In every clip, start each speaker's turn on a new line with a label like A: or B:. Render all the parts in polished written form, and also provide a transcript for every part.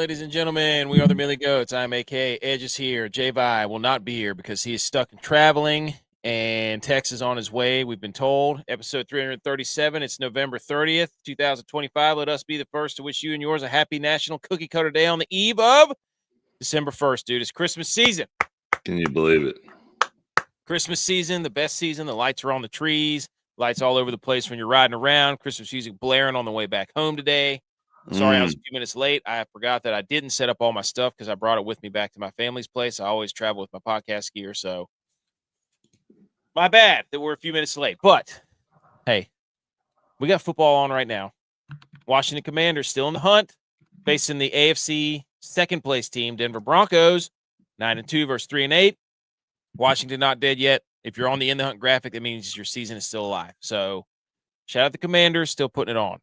A: ladies and gentlemen. We are the Millie Goats. I'm AK. Edge is here. J-Vi will not be here because he is stuck in traveling, and Tex is on his way, we've been told. Episode 337. It's November 30th, 2025. Let us be the first to wish you and yours a happy National Cookie Cutter Day on the eve of December 1st, dude. It's Christmas season.
B: Can you believe it?
A: Christmas season, the best season. The lights are on the trees. Lights all over the place when you're riding around. Christmas music blaring on the way back home today. Sorry, I was a few minutes late. I forgot that I didn't set up all my stuff because I brought it with me back to my family's place. I always travel with my podcast gear, so my bad that we're a few minutes late. But, hey, we got football on right now. Washington Commanders still in the hunt, facing the AFC second-place team, Denver Broncos, 9-2 versus 3-8. Washington not dead yet. If you're on the In the Hunt graphic, that means your season is still alive. So, shout out the Commanders, still putting it on.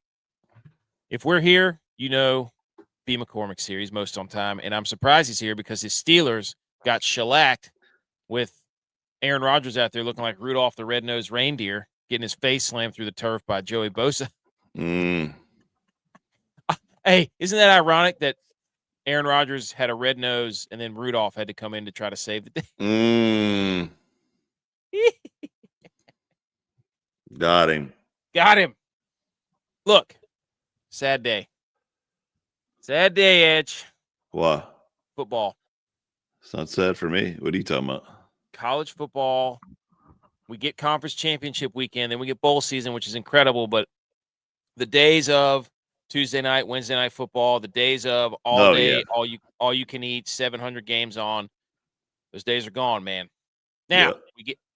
A: If we're here, you know B. McCormick's here. He's most on time. And I'm surprised he's here because his Steelers got shellacked with Aaron Rodgers out there looking like Rudolph the Red-Nosed Reindeer, getting his face slammed through the turf by Joey Bosa. Hey, isn't that ironic that Aaron Rodgers had a red nose and then Rudolph had to come in to try to save the day?
B: Got him.
A: Got him. Look. Sad day. Sad day, Edge.
B: Why?
A: Football.
B: It's not sad for me. What are you talking about?
A: College football. We get conference championship weekend, then we get bowl season, which is incredible. But the days of Tuesday night, Wednesday night football, the days of all day, all you can eat, 700 games on, those days are gone, man. Now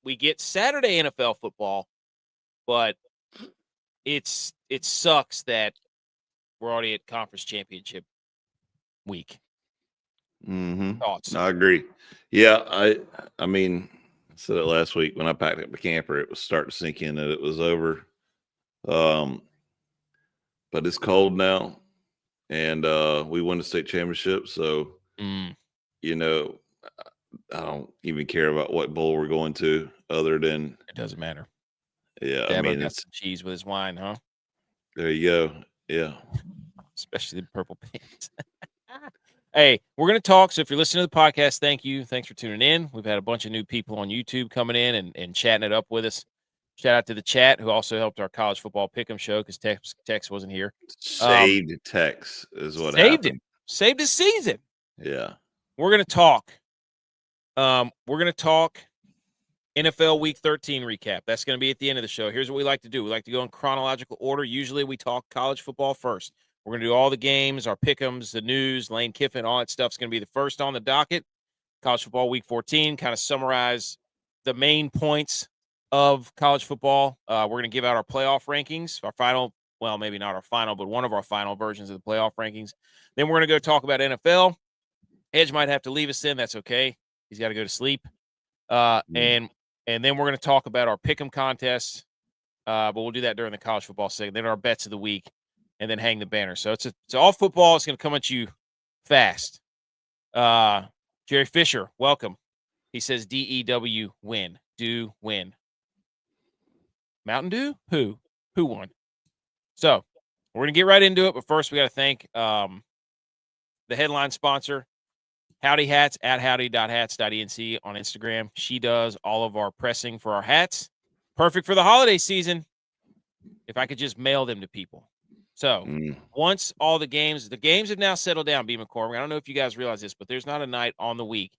A: we get Saturday NFL football, but it sucks that we're already at conference championship week. Thoughts?
B: I agree. Yeah, I mean, I said it last week when I packed up the camper. It was starting to sink in that it was over. But it's cold now, and we won the state championship. So, you know, I don't even care about what bowl we're going to, other than
A: it doesn't matter.
B: Yeah,
A: Dabo, I mean, got some cheese with his wine, huh?
B: There you go. Yeah.
A: Especially the purple pants. Hey, we're going to talk. So if you're listening to the podcast, thank you. Thanks for tuning in. We've had a bunch of new people on YouTube coming in and chatting it up with us. Shout out to the chat who also helped our college football pick'em show because Tex wasn't here.
B: Saved Tex is what
A: saved
B: happened.
A: Him. Saved his season.
B: Yeah.
A: We're going to talk. We're going to talk NFL Week 13 recap. That's going to be at the end of the show. Here's what we like to do. We like to go in chronological order. Usually we talk college football first. We're going to do all the games, our pick'ems, the news, Lane Kiffin, all that stuff's going to be the first on the docket. College football Week 14, kind of summarize the main points of college football. We're going to give out our playoff rankings, our final, well, maybe not our final, but one of our final versions of the playoff rankings. Then we're going to go talk about NFL. Edge might have to leave us in. That's okay. He's got to go to sleep. And then we're going to talk about our pick'em contests, but we'll do that during the college football segment. Then our bets of the week, and then hang the banner. So it's all football. It's going to come at you fast. Jerry Fisher, welcome. He says DEW win. Do win. Mountain Dew? Who won? So we're going to get right into it, but first we got to thank the headline sponsor, Howdy Hats, at howdy.hats.enc on Instagram. She does all of our pressing for our hats. Perfect for the holiday season. If I could just mail them to people. So once all the games have now settled down, B. McCormick. I don't know if you guys realize this, but there's not a night on the week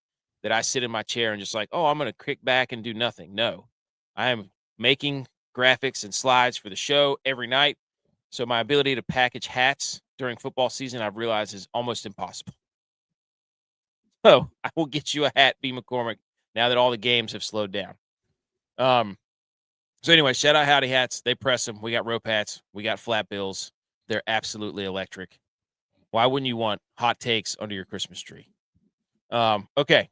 A: that I sit in my chair and just like, oh, I'm going to kick back and do nothing. No, I am making graphics and slides for the show every night. So my ability to package hats during football season, I've realized, is almost impossible. So I will get you a hat, B. McCormick, now that all the games have slowed down. So anyway, shout out Howdy Hats. They press them. We got rope hats. We got flat bills. They're absolutely electric. Why wouldn't you want hot takes under your Christmas tree? Okay,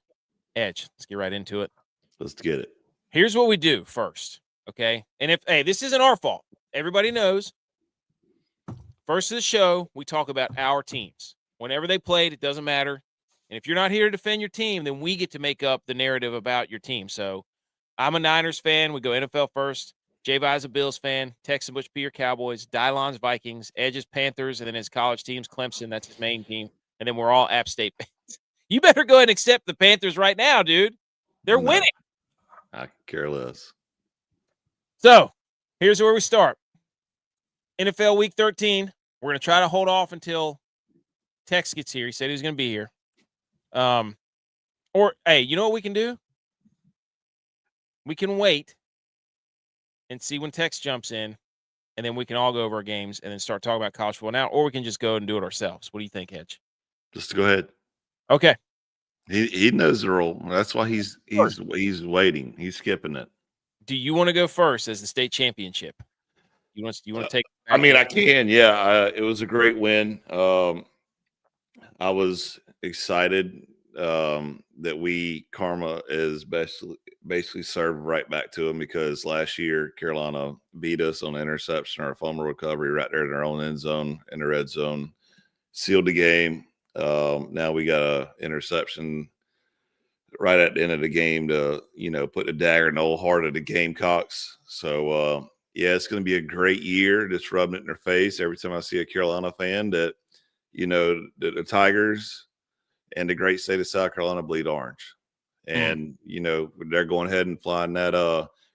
A: Edge, let's get right into it.
B: Let's get it.
A: Here's what we do first, okay? And this isn't our fault. Everybody knows. First of the show, we talk about our teams. Whenever they played, it doesn't matter. And if you're not here to defend your team, then we get to make up the narrative about your team. So I'm a Niners fan. We go NFL first. J-Vi's a Bills fan. Tex and ButchP are Cowboys. DYLON's Vikings. Edge's Panthers. And then his college teams, Clemson. That's his main team. and then we're all App State fans. You better go ahead and accept the Panthers right now, dude. They're winning.
B: I care less.
A: So here's where we start. NFL Week 13. We're going to try to hold off until Tex gets here. He said he was going to be here. Or, hey, you know what we can do? We can wait and see when Tex jumps in, and then we can all go over our games and then start talking about college football now, or we can just go and do it ourselves. What do you think, Hedge?
B: Just go ahead.
A: Okay.
B: He knows the role. That's why he's waiting. He's skipping it.
A: Do you want to go first as the state championship? You want to take?
B: I mean, I can. Yeah, it was a great win. I was excited that karma is basically served right back to them, because last year Carolina beat us on an interception or a fumble recovery right there in their own end zone in the red zone, sealed the game. Now we got an interception right at the end of the game to, put a dagger in the old heart of the Gamecocks. So, yeah, it's going to be a great year. Just rubbing it in their face every time I see a Carolina fan that, the Tigers and the great state of South Carolina bleed orange. And, they're going ahead and flying that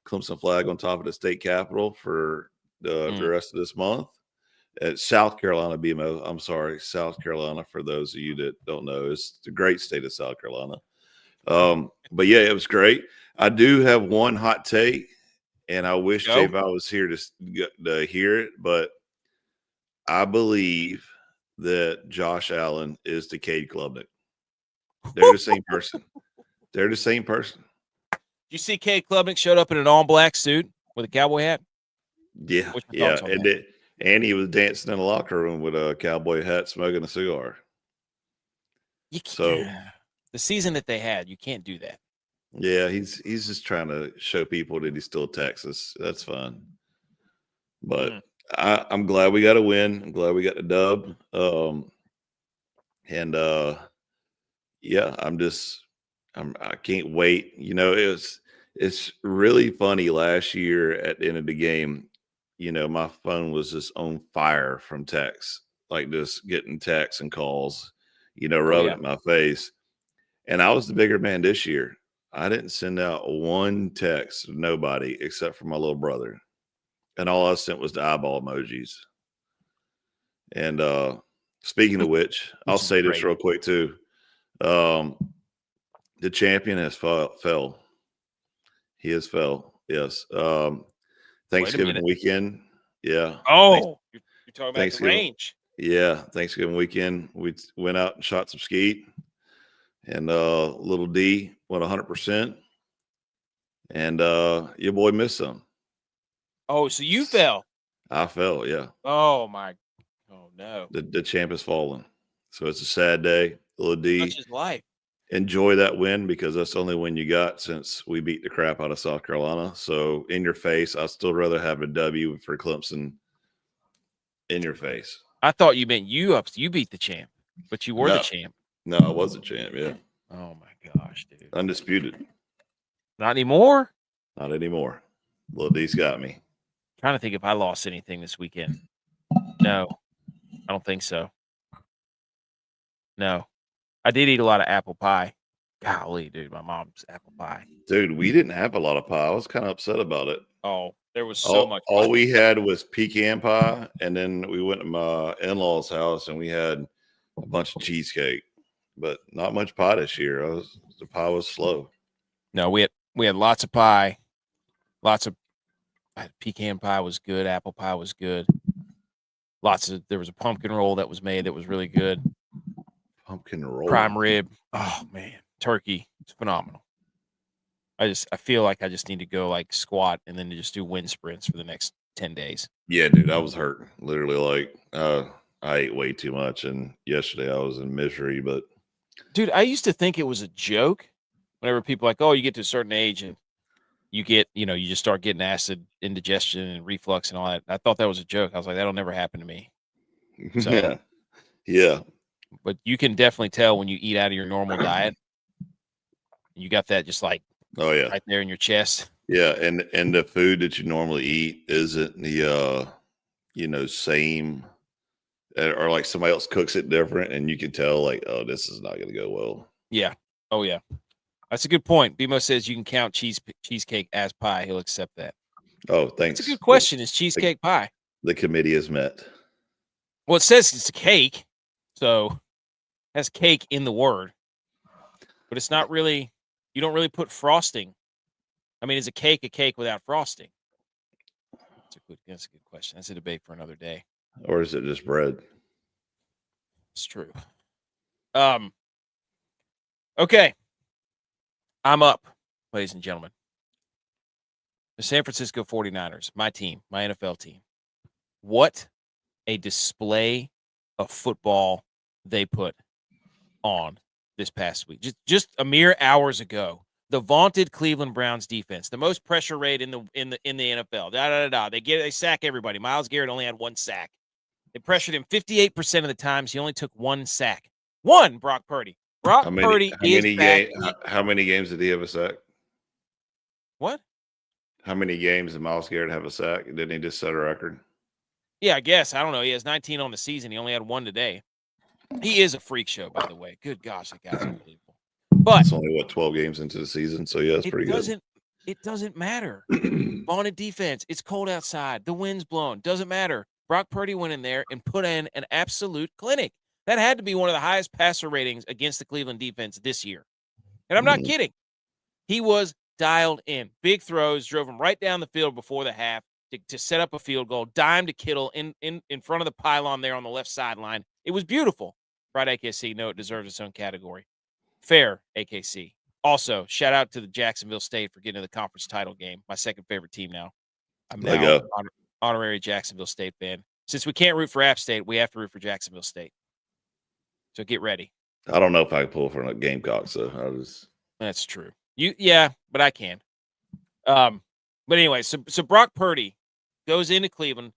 B: Clemson flag on top of the state capitol for the rest of this month. At South Carolina, BMO. I'm sorry, South Carolina, for those of you that don't know, is the great state of South Carolina. But yeah, it was great. I do have one hot take, and I wish J-Val was here to hear it, but I believe that Josh Allen is the Cade Klubnik. They're the same person. They're the same person.
A: You see Cade Klubnik showed up in an all-black suit with a cowboy hat?
B: Yeah, and he was dancing in the locker room with a cowboy hat, smoking a cigar.
A: The season that they had, you can't do that.
B: Yeah, he's just trying to show people that he's still Texas. That's fine. But I'm glad we got a win. I'm glad we got the dub. Yeah, I can't wait. It's really funny. Last year at the end of the game, my phone was just on fire from texts, like just getting texts and calls, rubbing at my face. And I was the bigger man this year. I didn't send out one text to nobody except for my little brother. And all I sent was the eyeball emojis. And speaking of which, I'll say this real quick too. The champion has fell. He has fell. Yes. Thanksgiving weekend. Yeah.
A: Oh, you're talking about the range.
B: Yeah. Thanksgiving weekend, we went out and shot some skeet. And little D went 100%. And your boy missed some.
A: Oh, so you fell?
B: I fell, yeah.
A: Oh no.
B: The champ has fallen. So it's a sad day. Little D.
A: That's his life.
B: Enjoy that win, because that's the only win you got since we beat the crap out of South Carolina. So in your face, I'd still rather have a W for Clemson in your face.
A: I thought you meant you beat the champ, but you were the champ.
B: No, I was a champ, yeah.
A: Oh my gosh, dude.
B: Undisputed.
A: Not anymore?
B: Not anymore. Little D's got me.
A: Trying to think if I lost anything this weekend. No, I don't think so. No. I did eat a lot of apple pie. Golly, dude, my mom's apple pie.
B: Dude, we didn't have a lot of pie. I was kind of upset about it.
A: Oh, there was so much.
B: All we had was pecan pie, and then we went to my in-laws' house, and we had a bunch of cheesecake, but not much pie this year. The pie was slow.
A: No, we had lots of pie. Pecan pie was good. Apple pie was good. There was a pumpkin roll that was made that was really good.
B: Pumpkin roll.
A: Prime rib. Oh man, turkey. It's phenomenal. I feel like I just need to go like squat and then just do wind sprints for the next 10 days.
B: Yeah, dude, I was hurt. Literally, I ate way too much, and yesterday I was in misery. But
A: dude, I used to think it was a joke. Whenever people are like, oh, you get to a certain age and you get, you just start getting acid indigestion and reflux and all that. I thought that was a joke. I was like, that'll never happen to me. So,
B: yeah.
A: But you can definitely tell when you eat out of your normal diet. You got that just like right there in your chest.
B: Yeah, and the food that you normally eat isn't the same or like somebody else cooks it different, and you can tell like, oh, this is not going to go well.
A: Yeah. Oh yeah. That's a good point. BMO says you can count cheesecake as pie. He'll accept that.
B: Oh, thanks.
A: That's a good question. Is cheesecake pie?
B: The committee is met.
A: Well, it says it's a cake, so it has cake in the word, but it's not really. You don't really put frosting. I mean, is a cake without frosting? That's a good question. That's a debate for another day.
B: Or is it just bread?
A: It's true. Okay. I'm up, ladies and gentlemen. The San Francisco 49ers, my team, my NFL team. What a display of football they put on this past week. Just a mere hours ago, the vaunted Cleveland Browns defense, the most pressure rate in the NFL. They sack everybody. Myles Garrett only had 1 sack. They pressured him 58% of the times. He only took 1 sack. Brock Purdy. Purdy is back.
B: How many games did he have a sack?
A: What?
B: How many games did Myles Garrett have a sack? Didn't he just set a record?
A: Yeah, I guess. I don't know. He has 19 on the season. He only had 1 today. He is a freak show, by the way. Good gosh, that guy's unbelievable. But
B: it's only 12 games into the season, so yeah, it's pretty good.
A: It doesn't matter. Vaunted defense. It's cold outside. The wind's blowing. Doesn't matter. Brock Purdy went in there and put in an absolute clinic. That had to be one of the highest passer ratings against the Cleveland defense this year. And I'm not kidding. He was dialed in. Big throws, drove him right down the field before the half to set up a field goal. Dime to Kittle in front of the pylon there on the left sideline. It was beautiful. Right, AKC. No, it deserves its own category. Fair, AKC. Also, shout out to the Jacksonville State for getting to the conference title game. My second favorite team now. I'm now an honorary Jacksonville State fan. Since we can't root for App State, we have to root for Jacksonville State. So get ready.
B: I don't know if I can pull for a Gamecock, so
A: That's true. But I can. But anyway, so Brock Purdy goes into Cleveland,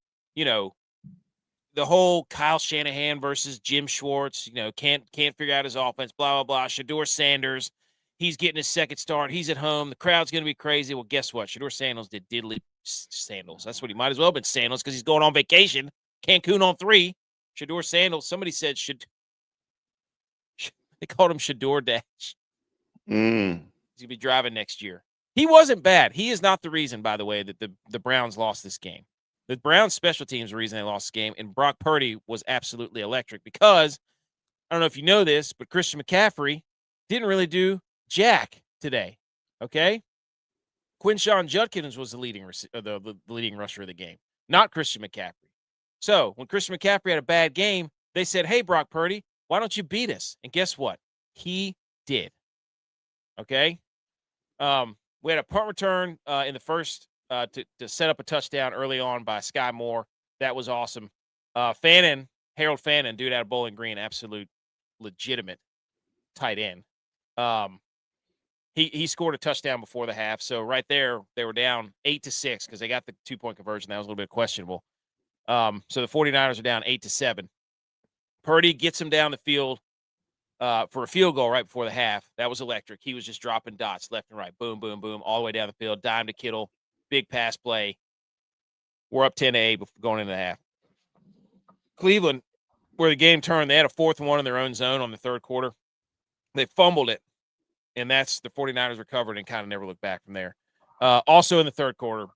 A: the whole Kyle Shanahan versus Jim Schwartz, can't figure out his offense, blah, blah, blah. Shedeur Sanders, he's getting his second start. He's at home. The crowd's going to be crazy. Well, guess what? Shedeur Sanders did diddly sandals. That's what he might as well have been sandals because he's going on vacation. Cancun on 3. Shedeur Sandals. Somebody said they called him Shedeur Dash. He's going to be driving next year. He wasn't bad. He is not the reason, by the way, that the Browns lost this game. The Browns special teams are the reason they lost the game, and Brock Purdy was absolutely electric because, I don't know if you know this, but Christian McCaffrey didn't really do jack today, okay? Quinshawn Judkins was the leading rusher of the game, not Christian McCaffrey. So when Christian McCaffrey had a bad game, they said, hey, Brock Purdy, why don't you beat us? And guess what? He did, okay? We had a punt return in the first to set up a touchdown early on by Sky Moore. That was awesome. Harold Fannin, dude out of Bowling Green, absolute legitimate tight end. He scored a touchdown before the half. So right there, they were down 8-6 because they got the 2-point conversion. That was a little bit questionable. So the 49ers are down 8-7. Purdy gets him down the field for a field goal right before the half. That was electric. He was just dropping dots left and right. Boom, boom, boom, all the way down the field. Dime to Kittle. Big pass play. We're up 10-8 going into the half. Cleveland, where the game turned, they had a 4th and 1 in their own zone on the third quarter. They fumbled it, and that's the 49ers recovered and kind of never looked back from there. Also in the third quarter,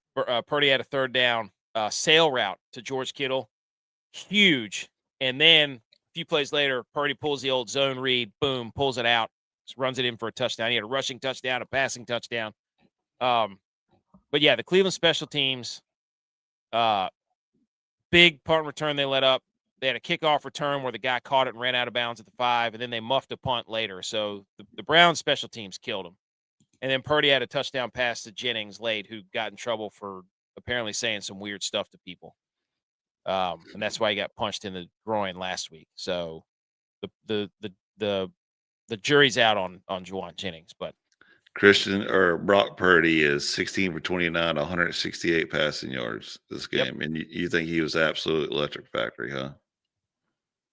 A: Purdy had a third down sail route to George Kittle. Huge. And then a few plays later, Purdy pulls the old zone read, boom, pulls it out, just runs it in for a touchdown. He had a rushing touchdown, a passing touchdown. But yeah, the Cleveland special teams, big punt return they let up. They had a kickoff return where the guy caught it and ran out of bounds at the 5, and then they muffed a punt later. So the Browns special teams killed him. And then Purdy had a touchdown pass to Jennings late, who got in trouble for apparently saying some weird stuff to people. And that's why he got punched in the groin last week. So the jury's out on Juwan Jennings, but
B: Brock Purdy is 16 for 29, 168 passing yards this game. Yep. And you think he was absolute electric factory, huh?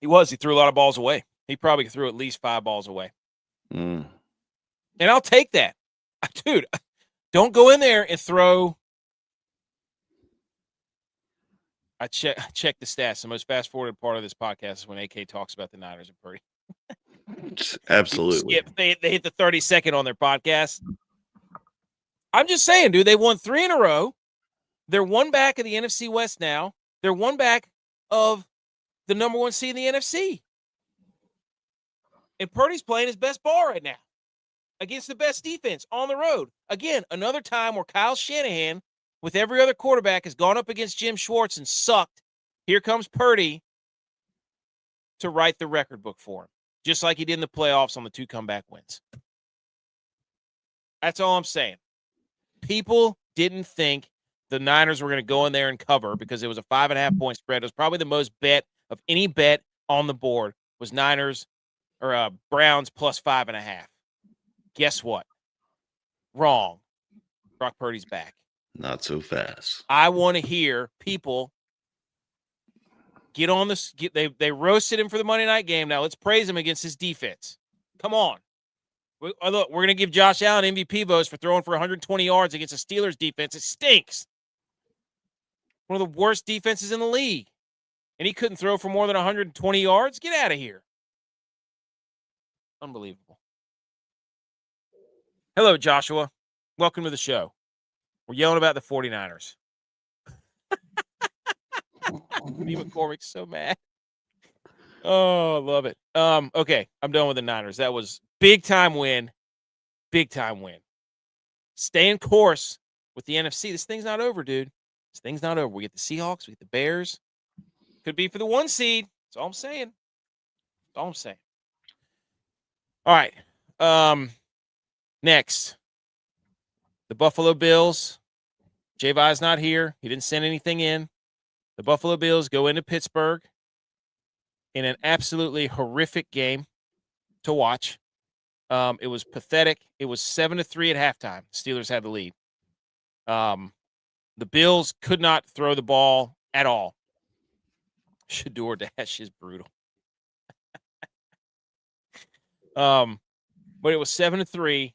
A: He was. He threw a lot of balls away. He probably threw at least 5 balls away. And I'll take that. Dude, don't go in there and throw. I check the stats. The most fast-forwarded part of this podcast is when AK talks about the Niners and Purdy.
B: Absolutely.
A: They hit the 30-second on their podcast. I'm just saying, dude, they won 3 in a row. They're one back of the NFC West now. They're one back of the number 1 seed in the NFC. And Purdy's playing his best ball right now against the best defense on the road. Again, another time where Kyle Shanahan, with every other quarterback, has gone up against Jim Schwartz and sucked. Here comes Purdy to write the record book for him, just like he did in the playoffs on the 2 comeback wins. That's all I'm saying. People didn't think the Niners were going to go in there and cover because it was a 5.5-point spread. It was probably the most bet of any bet on the board was Niners or Browns plus 5.5. Guess what? Wrong. Brock Purdy's back.
B: Not so fast.
A: I want to hear people get on this. They roasted him for the Monday night game. Now let's praise him against his defense. Come on. Look, we're going to give Josh Allen MVP votes for throwing for 120 yards against the Steelers defense. It stinks. One of the worst defenses in the league. And he couldn't throw for more than 120 yards? Get out of here. Unbelievable. Hello, Joshua. Welcome to the show. We're yelling about the 49ers. B. McCormick's so mad. Oh, love it. Okay, I'm done with the Niners. That was big time win. Big time win. Stay in course with the NFC. This thing's not over, dude. This thing's not over. We get the Seahawks. We get the Bears. Could be for the 1 seed. That's all I'm saying. That's all I'm saying. All right. Next. The Buffalo Bills. J-Vi's not here. He didn't send anything in. The Buffalo Bills go into Pittsburgh in an absolutely horrific game to watch. It was pathetic. It was 7-3 at halftime. The Steelers had the lead. The Bills could not throw the ball at all. Shador Dash is brutal. But it was 7-3.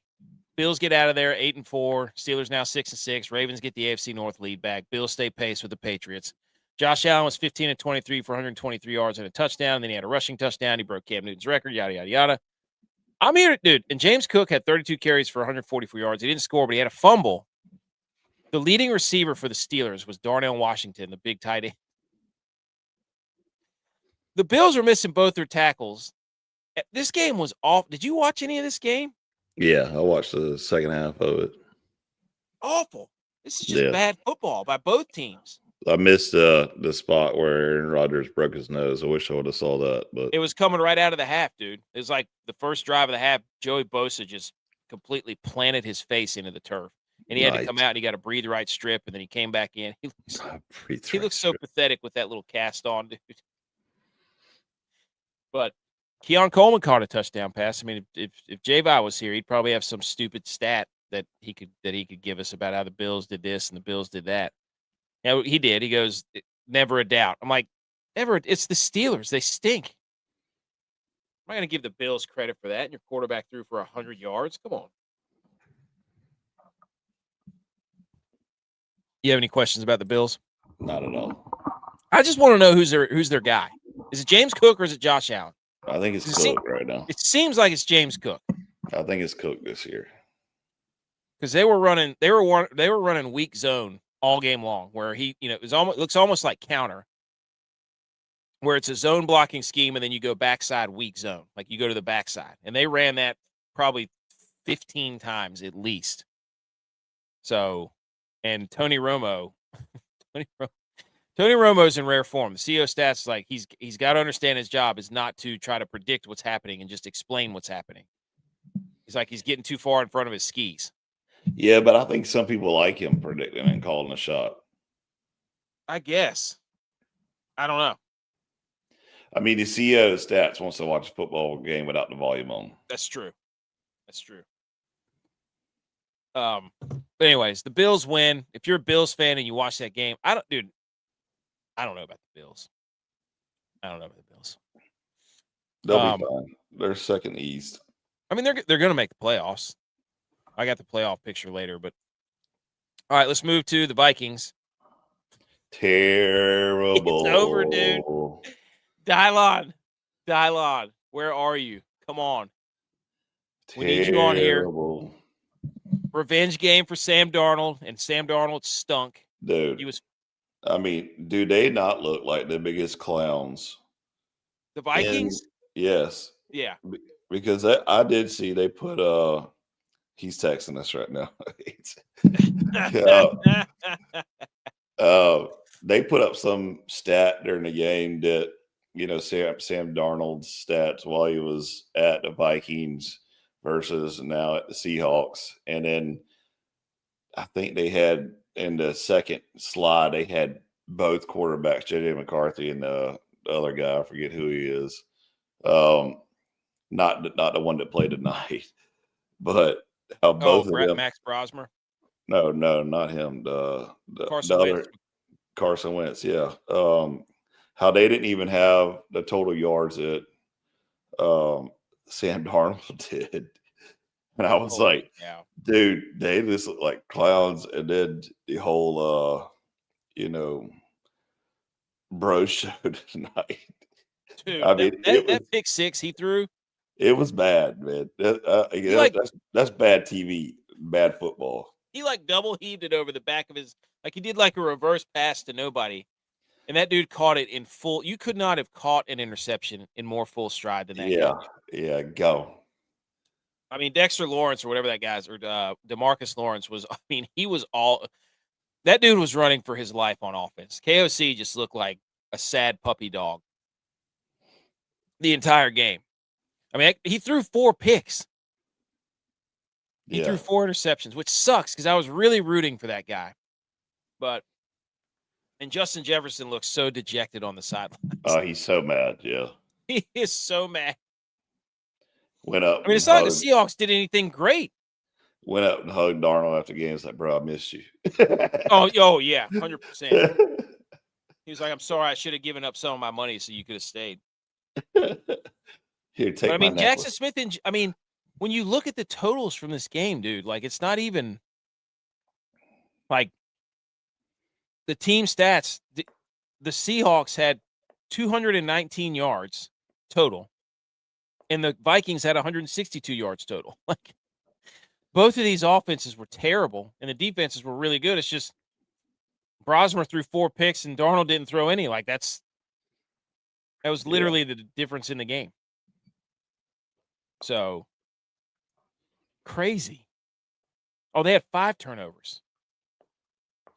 A: Bills get out of there 8-4. Steelers now 6-6. Ravens get the AFC North lead back. Bills stay pace with the Patriots. Josh Allen was 15-23 for 123 yards and a touchdown. Then he had a rushing touchdown. He broke Cam Newton's record. Yada yada yada. I'm here, dude. And James Cook had 32 carries for 144 yards. He didn't score, but he had a fumble. The leading receiver for the Steelers was Darnell Washington, the big tight end. The Bills were missing both their tackles. This game was off. Did you watch any of this game?
B: Yeah, I watched the second half of it.
A: Awful. This is just bad football by both teams.
B: I missed the spot where Aaron Rodgers broke his nose. I wish I would have saw that. But
A: it was coming right out of the half, dude. It was like the first drive of the half, Joey Bosa just completely planted his face into the turf. And he had to come out and he got a breathe right strip, and then he came back in. He looks so pathetic with that little cast on, dude. But Keon Coleman caught a touchdown pass. I mean, if J-Vi was here, he'd probably have some stupid stat that he could give us about how the Bills did this and the Bills did that. Yeah, he did. He goes, never a doubt. I'm like, never. It's the Steelers. They stink. I'm not going to give the Bills credit for that. And your quarterback threw for 100 yards. Come on. You have any questions about the Bills?
B: Not at all.
A: I just want to know who's their guy. Is it James Cook or is it Josh Allen?
B: I think it's Cook right now.
A: It seems like it's James Cook.
B: I think it's Cook this year.
A: Because they were running weak zone all game long, where looks almost like counter, where it's a zone blocking scheme, and then you go backside weak zone, like you go to the backside, and they ran that probably 15 times at least. So, and Tony Romo's in rare form. The CEO stats is like he's got to understand his job is not to try to predict what's happening and just explain what's happening. He's like he's getting too far in front of his skis.
B: Yeah, but I think some people like him predicting and calling a shot.
A: I guess. I don't know.
B: I mean, the CEO stats wants to watch a football game without the volume on.
A: That's true. But anyways, the Bills win. If you're a Bills fan and you watch that game, I don't know about the Bills.
B: They'll be fine. They're second East.
A: I mean, they're going to make the playoffs. I got the playoff picture later, but all right, let's move to the Vikings.
B: Terrible.
A: It's over, dude. DYLON, where are you? Come on. We need you on here.
B: Terrible.
A: Revenge game for Sam Darnold, and Sam Darnold stunk.
B: Dude.
A: He was
B: I mean, do they not look like the biggest clowns?
A: the Vikings?
B: Yes.
A: Yeah.
B: Because I did see they put he's texting us right now. They put up some stat during the game that Sam Darnold's stats while he was at the Vikings versus now at the Seahawks, and then I think they had in the second slide they had both quarterbacks, J.J. McCarthy and the other guy, I forget who he is. Not the one that played tonight, but how both of them.
A: Max Brosmer.
B: No, not him. The
A: Carson
B: other
A: Wentz.
B: Carson Wentz. Yeah. How they didn't even have the total yards that Sam Darnold did, and I was like,
A: yeah. Dude,
B: they just look like clowns. And then the whole, bro show tonight.
A: Dude, I mean, that pick six he threw.
B: It was bad, man. That's bad TV, bad football.
A: He double heaved it over the back of his, he did a reverse pass to nobody. And that dude caught it in full. You could not have caught an interception in more full stride than that guy.
B: Yeah, go.
A: I mean, Dexter Lawrence or whatever that guy's, or DeMarcus Lawrence was, he was that dude was running for his life on offense. KOC just looked like a sad puppy dog the entire game. I mean, he threw 4 picks. He threw 4 interceptions, which sucks because I was really rooting for that guy. And Justin Jefferson looks so dejected on the sidelines.
B: Oh, he's so mad. Yeah.
A: He is so mad.
B: Went up.
A: I mean, it's not like the Seahawks did anything great.
B: Went up and hugged Darnold after the game. It's like, bro, I missed you.
A: oh, yeah, 100%. He was like, I'm sorry, I should have given up some of my money so you could have stayed.
B: Here, take my necklace.
A: Jackson Smith, when you look at the totals from this game, dude, it's not even the team stats. The Seahawks had 219 yards total, and the Vikings had 162 yards total. Both of these offenses were terrible, and the defenses were really good. It's just Brosmer threw 4 picks, and Darnold didn't throw any. That was literally the difference in the game. So crazy. Oh, they had 5 turnovers.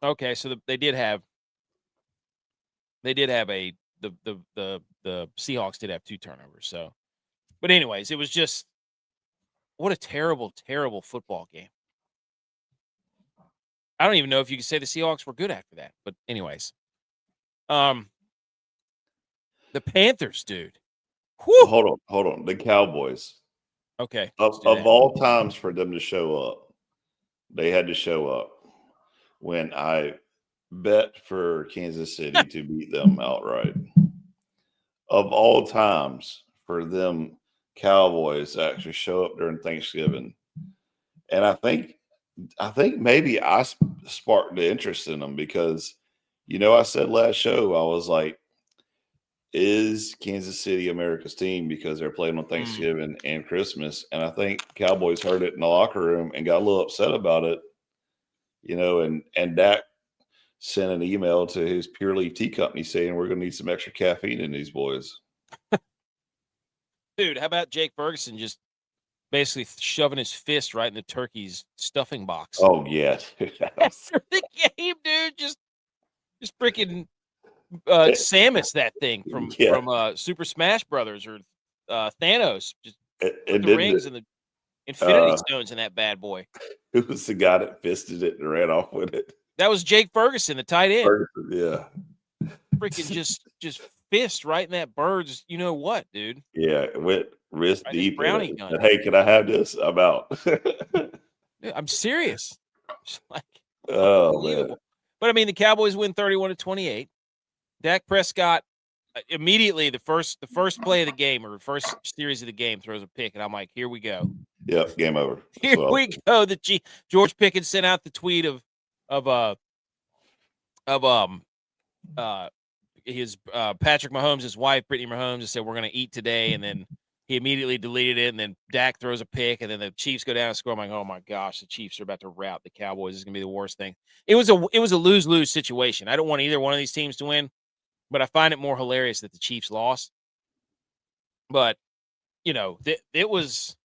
A: Okay, so they did have the Seahawks did have 2 turnovers. So, but anyways, it was just what a terrible, terrible football game. I don't even know if you could say the Seahawks were good after that. But anyways, the Panthers, dude.
B: Whew. Hold on. The Cowboys.
A: Okay.
B: Of all times for them to show up, they had to show up when I bet for Kansas City to beat them outright. Of all times for them Cowboys to actually show up during Thanksgiving. And I think maybe I sparked the interest in them because, I said last show, I was like, is Kansas City America's team because they're playing on Thanksgiving and Christmas? And I think Cowboys heard it in the locker room and got a little upset about it, and Dak sent an email to his Pure Leaf Tea Company saying we're going to need some extra caffeine in these boys.
A: Dude, how about Jake Ferguson just basically shoving his fist right in the turkey's stuffing box?
B: Oh, yeah.
A: After the game, dude, just freaking Samus that thing from Super Smash Brothers or Thanos. Just put the rings and the Infinity Stones in that bad boy.
B: Who was the guy that fisted it and ran off with it?
A: That was Jake Ferguson, the tight end.
B: Yeah.
A: Freaking just fist right in that bird's, what, dude?
B: Yeah, it went wrist deep.
A: Brownie gun.
B: Hey, can I have this? I'm out.
A: Dude, I'm serious.
B: Oh, man.
A: But the Cowboys win 31-28. Dak Prescott immediately the first play of the game or first series of the game throws a pick, and I'm like, here we go.
B: Yep, game over.
A: Here we go. George Pickens sent out the tweet of Patrick Mahomes' wife, Brittany Mahomes, said we're going to eat today, and then he immediately deleted it, and then Dak throws a pick, and then the Chiefs go down and score. I'm like, oh my gosh, the Chiefs are about to rout the Cowboys. This is going to be the worst thing. It was a lose-lose situation. I don't want either one of these teams to win, but I find it more hilarious that the Chiefs lost. But it was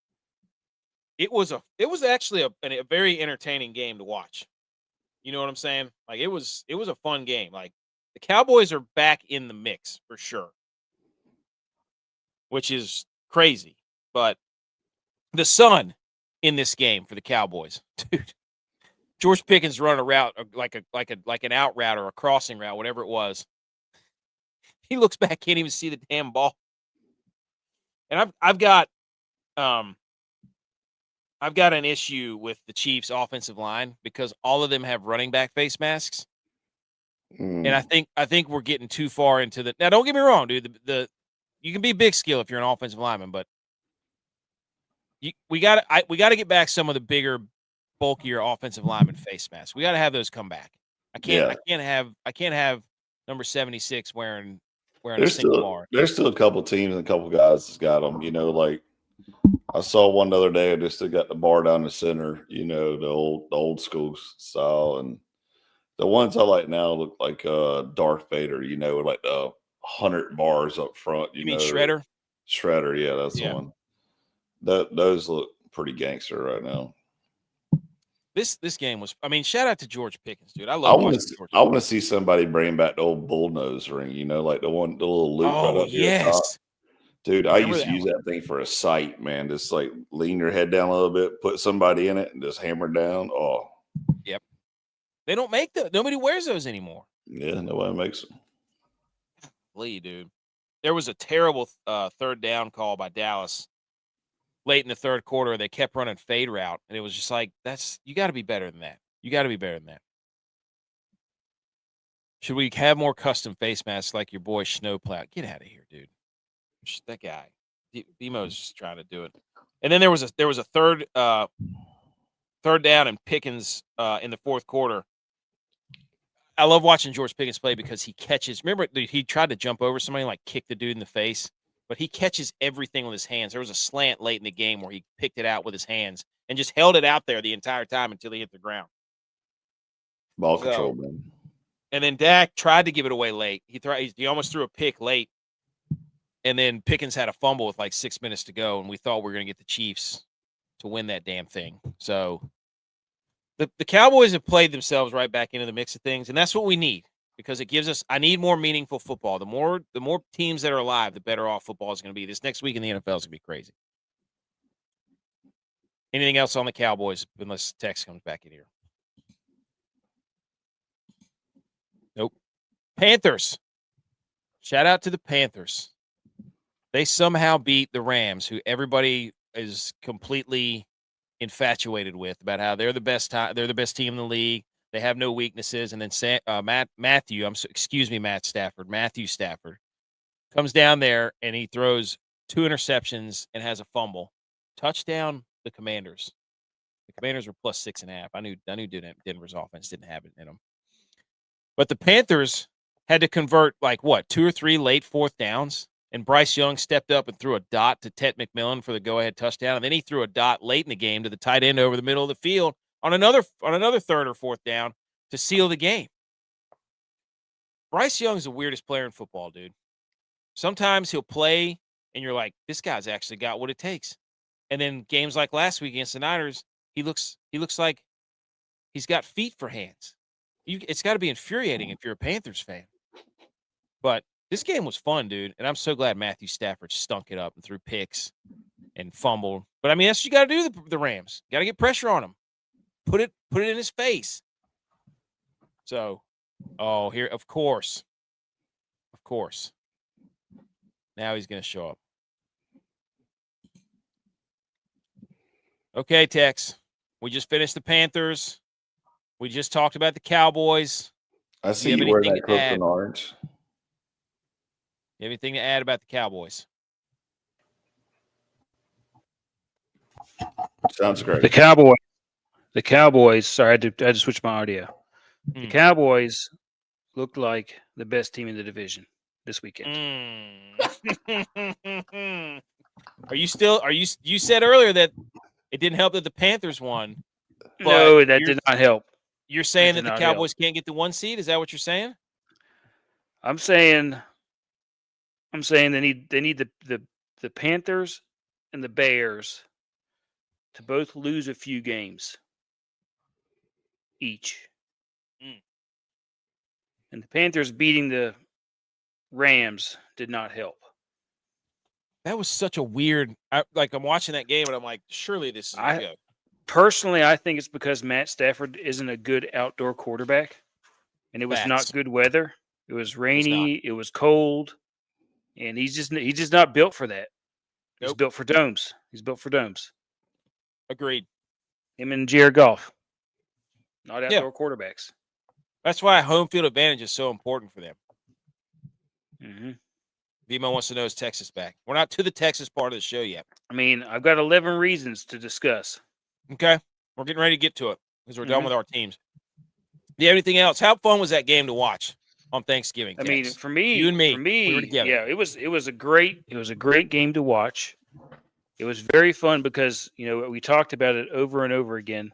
A: actually a very entertaining game to watch. You know what I'm saying? Like it was a fun game. Like the Cowboys are back in the mix for sure, which is crazy. But the sun in this game for the Cowboys, dude. George Pickens running a route like an out route or a crossing route, whatever it was. He looks back, can't even see the damn ball. And I've got an issue with the Chiefs' offensive line because all of them have running back face masks. And I think we're getting too far into the. Now, don't get me wrong, dude. You can be big skill if you're an offensive lineman, but we got to get back some of the bigger, bulkier offensive lineman face masks. We got to have those come back. I can't have number 76 wearing a single bar.
B: There's still a couple teams and a couple guys that's got them. Like I saw one the other day. I just got the bar down the center. The old school style, and the ones I like now look like Darth Vader. With like the 100 bars up front.
A: You mean Shredder?
B: Shredder, yeah, that's the one. Those look pretty gangster right now.
A: This game was. I mean, shout out to George Pickens, dude. I want
B: to see somebody bring back the old bullnose ring. Like the little loop right up here. Top. Dude, I used to use that thing for a sight, man. Just like lean your head down a little bit, put somebody in it, and just hammer down. Oh,
A: yep. They don't make those. Nobody wears those anymore.
B: Yeah, nobody makes them.
A: Lee, dude. There was a terrible third down call by Dallas late in the third quarter. They kept running fade route, and it was just like, you got to be better than that. You got to be better than that. Should we have more custom face masks like your boy Snowplow? Get out of here, dude. That guy. Demo's just trying to do it. And then there was a third down and Pickens in the fourth quarter. I love watching George Pickens play because he catches. Remember, he tried to jump over somebody, like kick the dude in the face, but he catches everything with his hands. There was a slant late in the game where he picked it out with his hands and just held it out there the entire time until he hit the ground.
B: Ball control, man.
A: And then Dak tried to give it away late. He almost threw a pick late, and then Pickens had a fumble with like 6 minutes to go, and we thought we were going to get the Chiefs to win that damn thing. So the Cowboys have played themselves right back into the mix of things, and that's what we need because it gives us – I need more meaningful football. The more teams that are alive, the better off football is going to be. This next week in the NFL is going to be crazy. Anything else on the Cowboys unless Tex comes back in here? Nope. Panthers. Shout out to the Panthers. They somehow beat the Rams, who everybody is completely infatuated with about how they're the best team in the league. They have no weaknesses. And then Matthew Stafford comes down there and he throws 2 interceptions and has a fumble. Touchdown the Commanders. The Commanders were plus 6.5. I knew Denver's offense didn't have it in them. But the Panthers had to convert 2 or 3 late fourth downs. And Bryce Young stepped up and threw a dot to Ted McMillan for the go-ahead touchdown. And then he threw a dot late in the game to the tight end over the middle of the field on another third or fourth down to seal the game. Bryce Young's the weirdest player in football, dude. Sometimes he'll play, and you're like, this guy's actually got what it takes. And then games like last week against the Niners, he looks like he's got feet for hands. It's got to be infuriating if you're a Panthers fan. But this game was fun, dude, and I'm so glad Matthew Stafford stunk it up and threw picks and fumbled. But, I mean, that's what you got to do, the Rams. Got to get pressure on him. Put it in his face. So, here, of course. Now he's going to show up. Okay, Tex. We just finished the Panthers. We just talked about the Cowboys.
B: I see you wear that Clifton orange.
A: You have anything to add about the Cowboys?
B: Sounds great.
C: The Cowboys. Sorry, I had to switch my audio. The Cowboys looked like the best team in the division this weekend.
A: Are you still? You said earlier that it didn't help that the Panthers won.
C: No, that did not help.
A: You're saying that the Cowboys can't get the 1 seed? Is that what you're saying?
C: I'm saying they need the Panthers and the Bears to both lose a few games each. And the Panthers beating the Rams did not help.
A: That was such a weird. I'm watching that game and I'm like, surely this is a joke.
C: Personally, I think it's because Matt Stafford isn't a good outdoor quarterback, and it was not good weather. It was rainy. It was cold, and he's just not built for that. Nope. He's built for domes.
A: Agreed.
C: Him and Jared Goff, not outdoor quarterbacks.
A: That's why home field advantage is so important for them.
C: Mm-hmm.
A: Vimo wants to know, is Texas back? We're not to the Texas part of the show yet.
C: I mean, I've got 11 reasons to discuss.
A: Okay. We're getting ready to get to it because we're done with our teams. Do you have anything else? How fun was that game to watch on Thanksgiving?
C: I mean, for me,
A: you and me, we were together.
C: Yeah, it was a great game to watch. It was very fun because, we talked about it over and over again.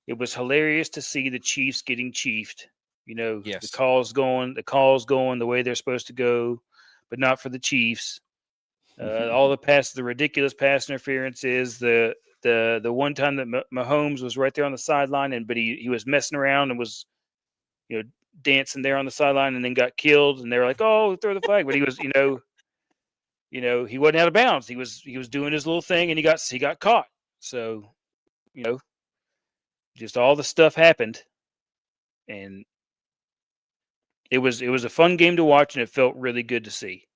C: It was hilarious to see the Chiefs getting chiefed. The calls going the way they're supposed to go, but not for the Chiefs. All the ridiculous pass interferences, the one time that Mahomes was right there on the sideline, but he was messing around and was, dancing there on the sideline and then got killed, and they were like, "Oh, throw the flag," but he was, he wasn't out of bounds. He was doing his little thing, and he got caught. So, just all the stuff happened, and it was a fun game to watch, and it felt really good to see.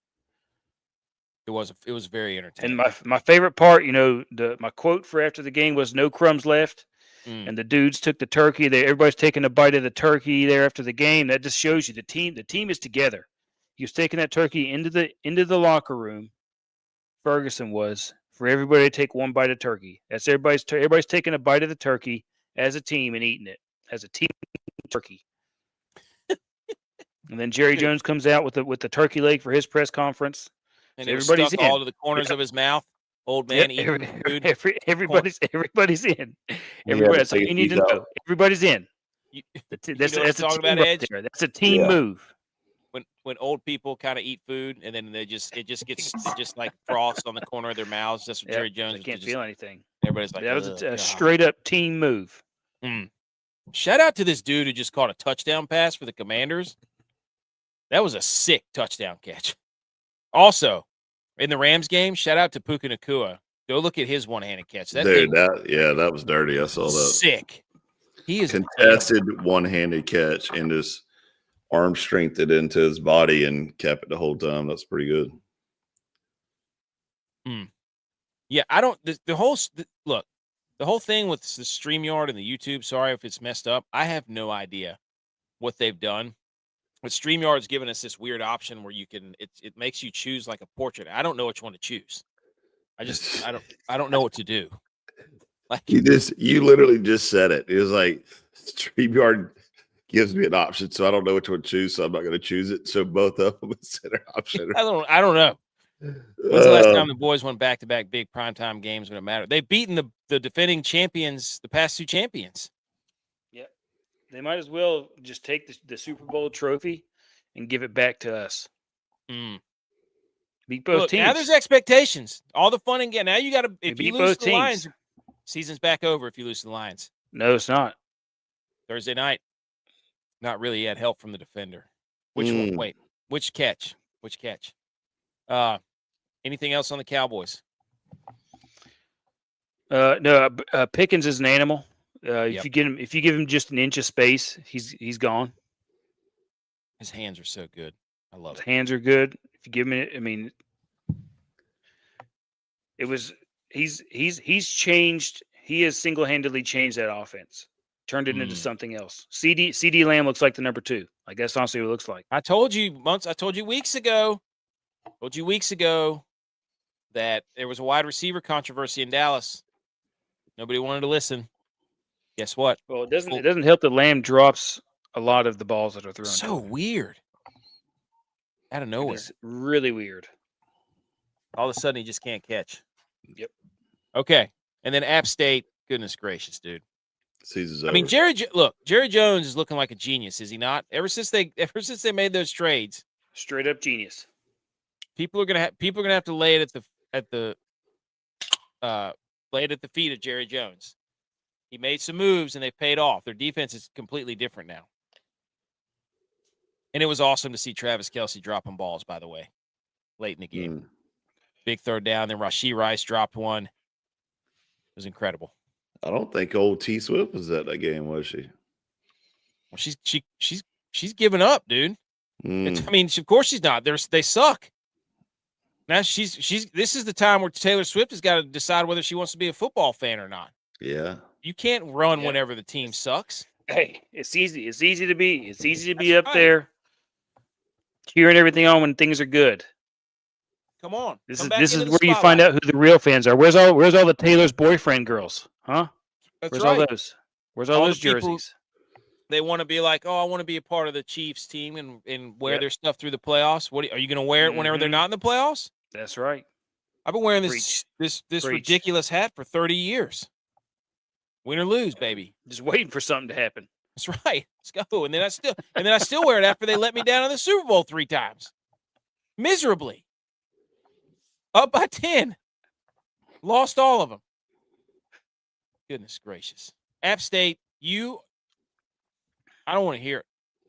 A: It was very entertaining.
C: And my favorite part, my quote for after the game was "no crumbs left," and the dudes took the turkey. Everybody's taking a bite of the turkey there after the game. That just shows you the team is together. He was taking that turkey into the locker room. Ferguson was, for everybody to take one bite of turkey. That's everybody's taking a bite of the turkey as a team and eating it as a team turkey. And then Jerry Jones comes out with the turkey leg for his press conference.
A: And so everybody's stuck all to the corners of his mouth. Old man eating food.
C: Everybody's in. That's all you need to know. Everybody's in. That's a team right there. That's a team move.
A: When old people kind of eat food and then it just gets like frost on the corner of their mouths. That's what Jerry Jones.
C: They can't feel anything.
A: Everybody's like,
C: that was a straight up team move.
A: Shout out to this dude who just caught a touchdown pass for the Commanders. That was a sick touchdown catch. Also, in the Rams game, shout out to Puka Nacua. Go look at his one-handed catch.
B: That was dirty. I saw that.
A: Sick. He is
B: contested one-handed catch and just arm strengthened into his body and kept it the whole time. That's pretty good.
A: Yeah, I don't. The whole thing with the StreamYard and the YouTube. Sorry if it's messed up. I have no idea what they've done. But StreamYard's given us this weird option where you can. It makes you choose like a portrait. I don't know which one to choose. I don't know what to do.
B: Like you literally just said it. It was like StreamYard gives me an option, so I don't know which one to choose, so I'm not going to choose it. So both of them is center option.
A: I don't know. When's the last time the boys won back-to-back big primetime games when it mattered? They've beaten the defending champions, the past two champions.
C: Yeah. They might as well just take the Super Bowl trophy and give it back to us. Beat both teams.
A: Now there's expectations. All the fun again. Now you got to, if you lose to the Lions, season's back over if you lose to the Lions.
C: No, it's not.
A: Thursday night. Not really yet. Help from the defender. Which one? Wait. Which catch? Anything else on the Cowboys?
C: No. Pickens is an animal. If you give him just an inch of space, he's gone.
A: His hands are so good. I love it.
C: His hands are good. If you give him it, I mean, he's changed. He has single-handedly changed that offense. Turned it into something else. CD Lamb looks like the number 2. Like that's honestly what it looks like.
A: I told you weeks ago that there was a wide receiver controversy in Dallas. Nobody wanted to listen. Guess what?
C: Well, it doesn't help that Lamb drops a lot of the balls that are thrown.
A: So weird. Out of
C: It
A: nowhere.
C: is really weird.
A: All of a sudden, he just can't catch.
C: Yep.
A: Okay. And then App State, goodness gracious, dude.
B: Season's
A: I
B: over.
A: mean, Jerry Jones is looking like a genius, is he not? Ever since they made those trades,
C: Straight up genius.
A: people are gonna have to lay it at the feet of Jerry Jones. He made some moves and they paid off. Their defense is completely different now. And it was awesome to see Travis Kelce dropping balls, by the way, late in the game. Big third down. Then Rashee Rice dropped one. It was incredible.
B: I don't think old T Swift was at that game, was she?
A: Well, she's giving up, dude. I mean, of course she's not. They suck. Now this is the time where Taylor Swift has got to decide whether she wants to be a football fan or not.
B: Yeah.
A: You can't run whenever the team sucks.
C: Hey, it's easy. It's easy to be up there cheering everything on when things are good.
A: Come on.
C: This is where you find
A: spotlight.
C: out who the real fans are. Where's all the Taylor's boyfriend girls? Huh? Where's all those? Where's all those
A: the people,
C: jerseys?
A: They want to be like, oh, I want to be a part of the Chiefs team and wear their stuff through the playoffs. Are you going to wear it whenever they're not in the playoffs?
C: That's right.
A: I've been wearing this ridiculous hat for 30 years. Win or lose, baby.
C: Just waiting for something to happen.
A: That's right. Let's go. And then I still wear it after they let me down in the Super Bowl 3 times. Miserably. Up by 10. Lost all of them. Goodness gracious. App State, I don't want to hear it.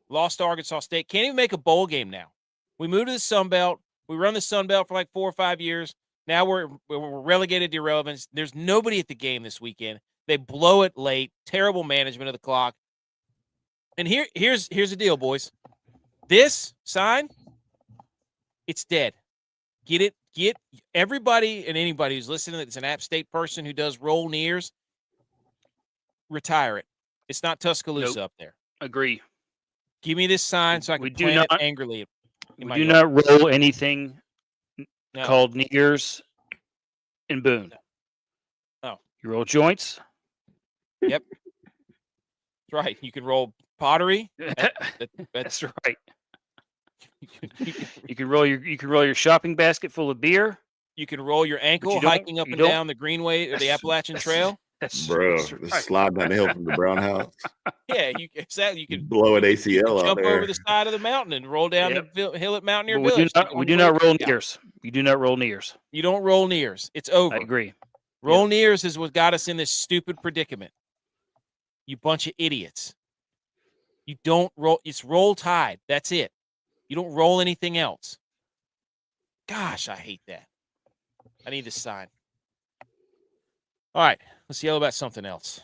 A: Lost to Arkansas State. Can't even make a bowl game now. We moved to the Sun Belt. We run the Sun Belt for like 4 or 5 years. Now we're relegated to irrelevance. There's nobody at the game this weekend. They blow it late. Terrible management of the clock. And here's the deal, boys. This sign, it's dead. Get everybody and anybody who's listening that's an App State person who does roll nears, retire it. It's not Tuscaloosa up there.
C: Agree.
A: Give me this sign so I can plant it angrily.
C: We do not roll anything called nears in Boone.
A: No.
C: You roll joints.
A: Yep. That's right. You can roll pottery.
C: That's right. You can roll your shopping basket full of beer.
A: You can roll your ankle hiking up and down the Greenway or the Appalachian Trail.
B: Bro, slide down the hill from the Brown House.
A: Yeah, you can
B: blow an ACL out
A: jump
B: there.
A: Over the side of the mountain and roll down the hill at Mountaineer
C: But
A: Village.
C: we do not roll nears. We do not roll nears.
A: You don't roll nears. It's over.
C: I agree.
A: Roll nears is what got us in this stupid predicament. You bunch of idiots. You don't roll. It's roll tide. That's it. You don't roll anything else. Gosh, I hate that. I need this sign. All right, let's yell about something else.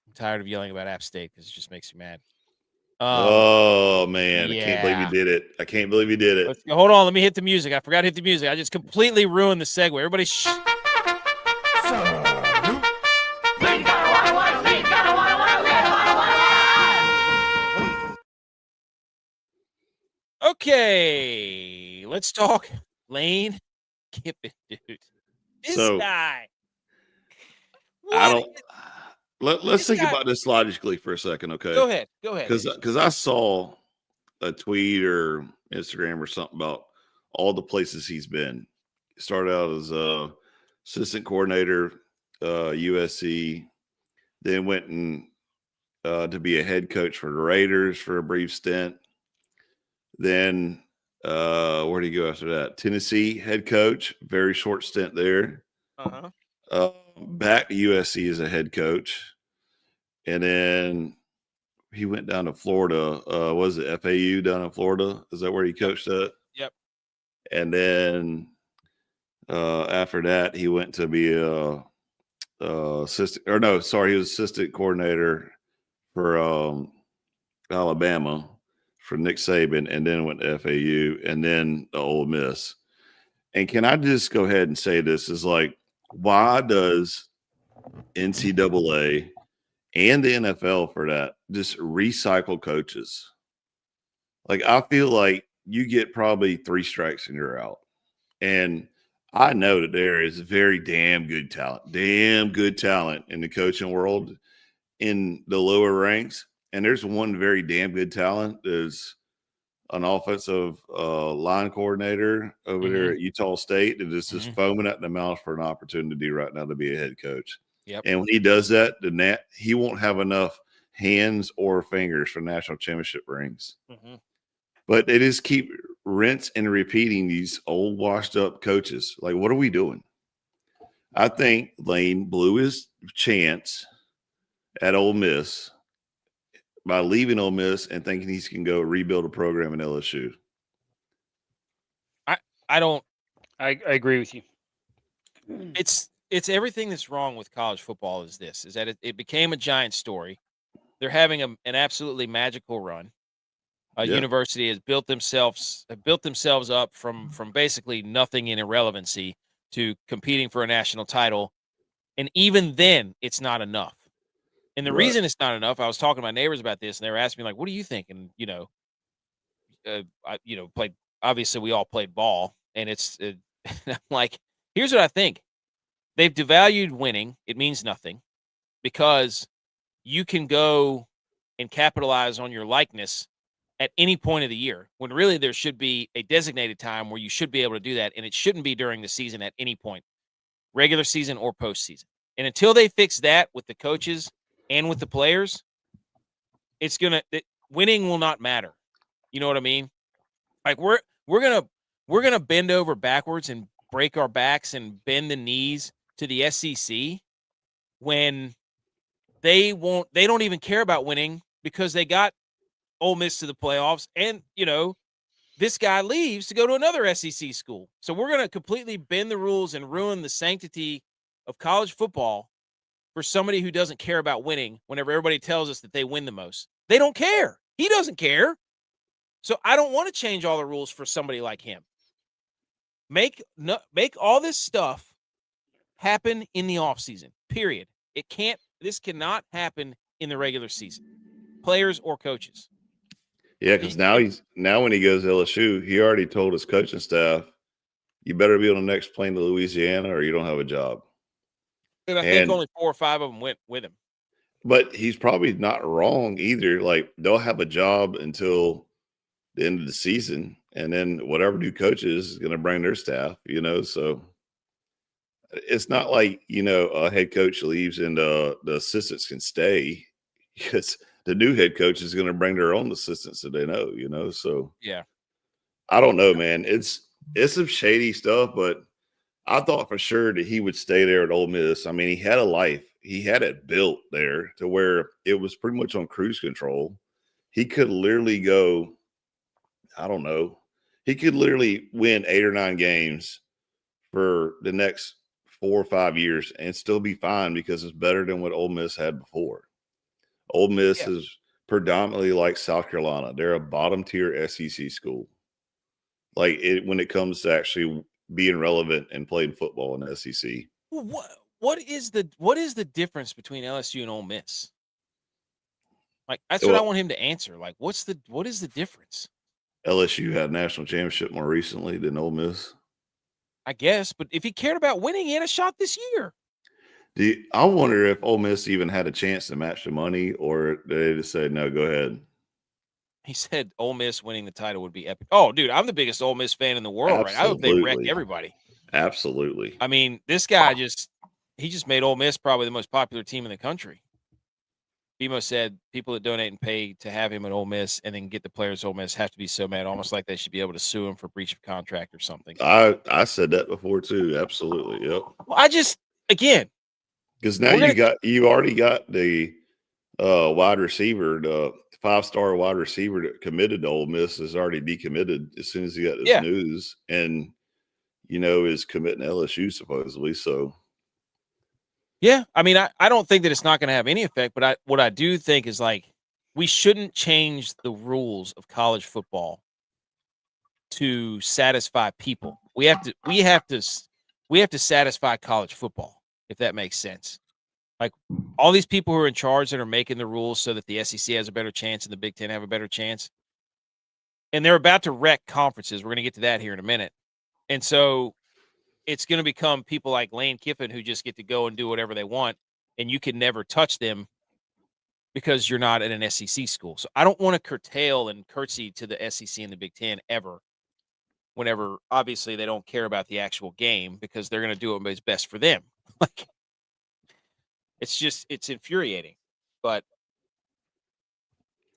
A: I'm tired of yelling about App State because it just makes me mad.
B: Oh, man. I can't believe you did it. I can't believe you did it.
A: Hold on. Let me hit the music. I forgot to hit the music. I just completely ruined the segue. Everybody Okay, let's talk Lane Kiffin, dude. This guy.
B: Let's think about this logically for a second, okay?
A: Go ahead.
B: Because I saw a tweet or Instagram or something about all the places he's been. He started out as assistant coordinator, USC, then went and to be a head coach for the Raiders for a brief stint. Then where did he go after that? Tennessee head coach, very short stint there. Back to USC as a head coach. And then he went down to Florida. Was it FAU down in Florida? Is that where he coached at?
A: Yep.
B: And then after that, he went to be he was assistant coordinator for Alabama for Nick Saban, and then went to FAU, and then to Ole Miss. And can I just go ahead and say this is like, why does NCAA and the NFL for that just recycle coaches? Like, I feel like you get probably 3 strikes and you're out. And I know that there is very damn good talent in the coaching world in the lower ranks. and there's one very damn good talent. There's an offensive line coordinator over there at Utah State that is just foaming at the mouth for an opportunity right now to be a head coach.
A: Yep.
B: And when he does that, he won't have enough hands or fingers for national championship rings. But they just keep rinse and repeating these old washed up coaches. Like, what are we doing? I think Lane blew his chance at Ole Miss by leaving Ole Miss and thinking he can go rebuild a program in LSU.
C: I agree with you.
A: It's everything that's wrong with college football is that it became a giant story. They're having an absolutely magical run. University has built themselves up from basically nothing in irrelevancy to competing for a national title. And even then, it's not enough. And the reason it's not enough, I was talking to my neighbors about this, and they were asking me, like, what do you think? And, obviously we all played ball, and I'm like, here's what I think. They've devalued winning. It means nothing because you can go and capitalize on your likeness at any point of the year when really there should be a designated time where you should be able to do that. And it shouldn't be during the season at any point, regular season or postseason. And until they fix that with the coaches and with the players, winning will not matter. You know what I mean? Like we're going to bend over backwards and break our backs and bend the knees to the SEC when they don't even care about winning because they got Ole Miss to the playoffs, and this guy leaves to go to another SEC school. So we're going to completely bend the rules and ruin the sanctity of college football for somebody who doesn't care about winning whenever everybody tells us that they win the most. They don't care. He doesn't care. So I don't want to change all the rules for somebody like him. Make all this stuff happen in the offseason, period. This cannot happen in the regular season, players or coaches.
B: Yeah, because now when he goes to LSU, he already told his coaching staff, you better be on the next plane to Louisiana or you don't have a job.
A: And I think only 4 or 5 of them went with him.
B: But he's probably not wrong either. Like, they'll have a job until the end of the season, and then whatever new coaches is going to bring their staff, so it's not like, a head coach leaves and the assistants can stay because the new head coach is going to bring their own assistants that they know, so
A: yeah.
B: I don't know, man. It's some shady stuff, but I thought for sure that he would stay there at Ole Miss. I mean, he had a life. He had it built there to where it was pretty much on cruise control. He could literally go, I don't know. He could literally win 8 or 9 games for the next 4 or 5 years and still be fine because it's better than what Ole Miss had before. Ole Miss is predominantly like South Carolina. They're a bottom tier SEC school. Like when it comes to actually being relevant and playing football in the SEC.
A: Well, what is the difference between LSU and Ole Miss? Like that's what I want him to answer. Like what is the difference?
B: LSU had a national championship more recently than Ole Miss.
A: I guess, but if he cared about winning, he had a shot this year.
B: I wonder if Ole Miss even had a chance to match the money, or they just said, no, go ahead.
A: He said Ole Miss winning the title would be epic. Oh, dude, I'm the biggest Ole Miss fan in the world, right? I hope they wreck everybody.
B: Absolutely.
A: I mean, this guy just made Ole Miss probably the most popular team in the country. BMO said people that donate and pay to have him at Ole Miss and then get the players Ole Miss have to be so mad, almost like they should be able to sue him for breach of contract or something.
B: I said that before too. Absolutely. Yep.
A: Well,
B: because now you already got the wide receiver, the 5-star wide receiver that committed to Ole Miss is already decommitted as soon as he got this news, and is committing to LSU supposedly. So.
A: Yeah, I mean, I don't think that it's not going to have any effect, but what I do think is like we shouldn't change the rules of college football to satisfy people. We have to satisfy college football, if that makes sense. Like all these people who are in charge that are making the rules so that the SEC has a better chance and the Big Ten have a better chance, and they're about to wreck conferences. We're going to get to that here in a minute, and so. It's going to become people like Lane Kiffin who just get to go and do whatever they want, and you can never touch them because you're not at an SEC school. So I don't want to curtail and curtsy to the SEC and the Big Ten ever. Whenever obviously they don't care about the actual game because they're going to do what's best for them. Like, it's infuriating. But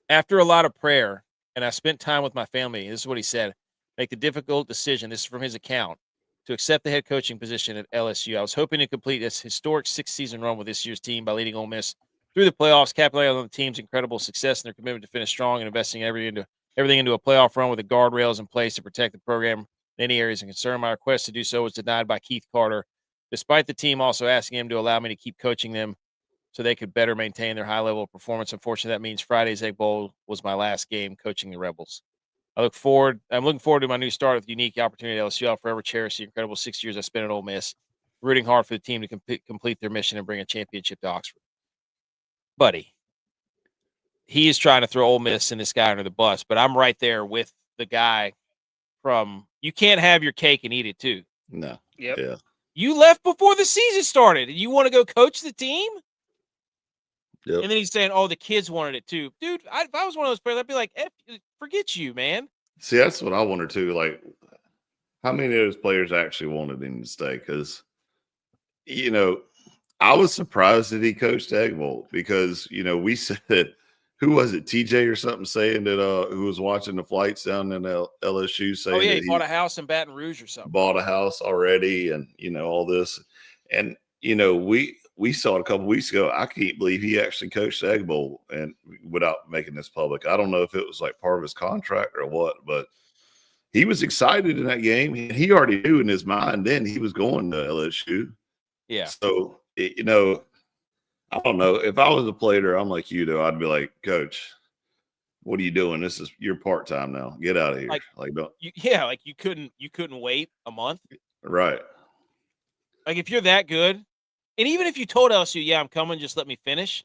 A: after a lot of prayer, and I spent time with my family, this is what he said: make the difficult decision. This is from his account, to accept the head coaching position at LSU. I was hoping to complete this historic 6-season run with this year's team by leading Ole Miss through the playoffs, capitalizing on the team's incredible success and their commitment to finish strong and investing everything into a playoff run with the guardrails in place to protect the program in any areas of concern. My request to do so was denied by Keith Carter, despite the team also asking him to allow me to keep coaching them so they could better maintain their high level of performance. Unfortunately, that means Friday's Egg Bowl was my last game coaching the Rebels. I'm looking forward to my new start with the unique opportunity at LSU. I'll forever cherish the incredible 6 years I spent at Ole Miss, rooting hard for the team to complete their mission and bring a championship to Oxford. Buddy, he is trying to throw Ole Miss and this guy under the bus, but I'm right there with the guy from, you can't have your cake and eat it too.
B: No.
C: Yep.
B: Yeah.
A: You left before the season started and you want to go coach the team?
B: Yep.
A: And then he's saying, oh, the kids wanted it too. Dude, if I was one of those players, I'd be like, forget you, man.
B: See, that's what I wonder too. Like, how many of those players actually wanted him to stay? Because, I was surprised that he coached Egg Bowl because, we said, who was it, TJ or something, saying that who was watching the flights down in LSU saying
A: that
B: he
A: bought a house in Baton Rouge or something.
B: Bought a house already and, all this. And, we saw it a couple weeks ago. I can't believe he actually coached Egg Bowl and without making this public. I don't know if it was like part of his contract or what, but he was excited in that game. He already knew in his mind then he was going to LSU.
A: Yeah.
B: So, I don't know. If I was a player, I'm like you, though. I'd be like, Coach, what are you doing? You're part-time now. Get out of here.
A: You couldn't wait a month.
B: Right.
A: Like, if you're that good, and even if you told LSU, yeah, I'm coming, just let me finish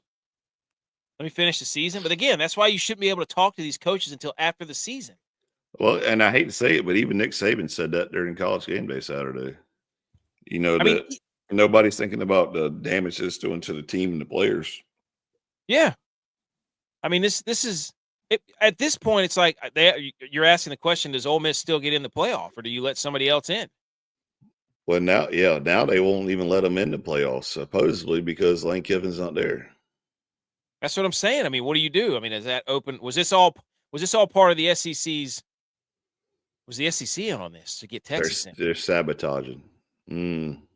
A: the season. But again, that's why you shouldn't be able to talk to these coaches until after the season. Well,
B: and I hate to say it, but even Nick Saban said that during College Game Day Saturday. Nobody's thinking about the damage this doing to the team and the players.
A: Yeah. I mean, this is it, at this point, it's like you're asking the question, does Ole Miss still get in the playoff or do you let somebody else in?
B: Well, now they won't even let them in the playoffs, supposedly, because Lane Kiffin's not there.
A: That's what I'm saying. I mean, what do you do? I mean, is that open? Was this all part of the SEC's? Was the SEC in on this to get Texas in?
B: They're sabotaging.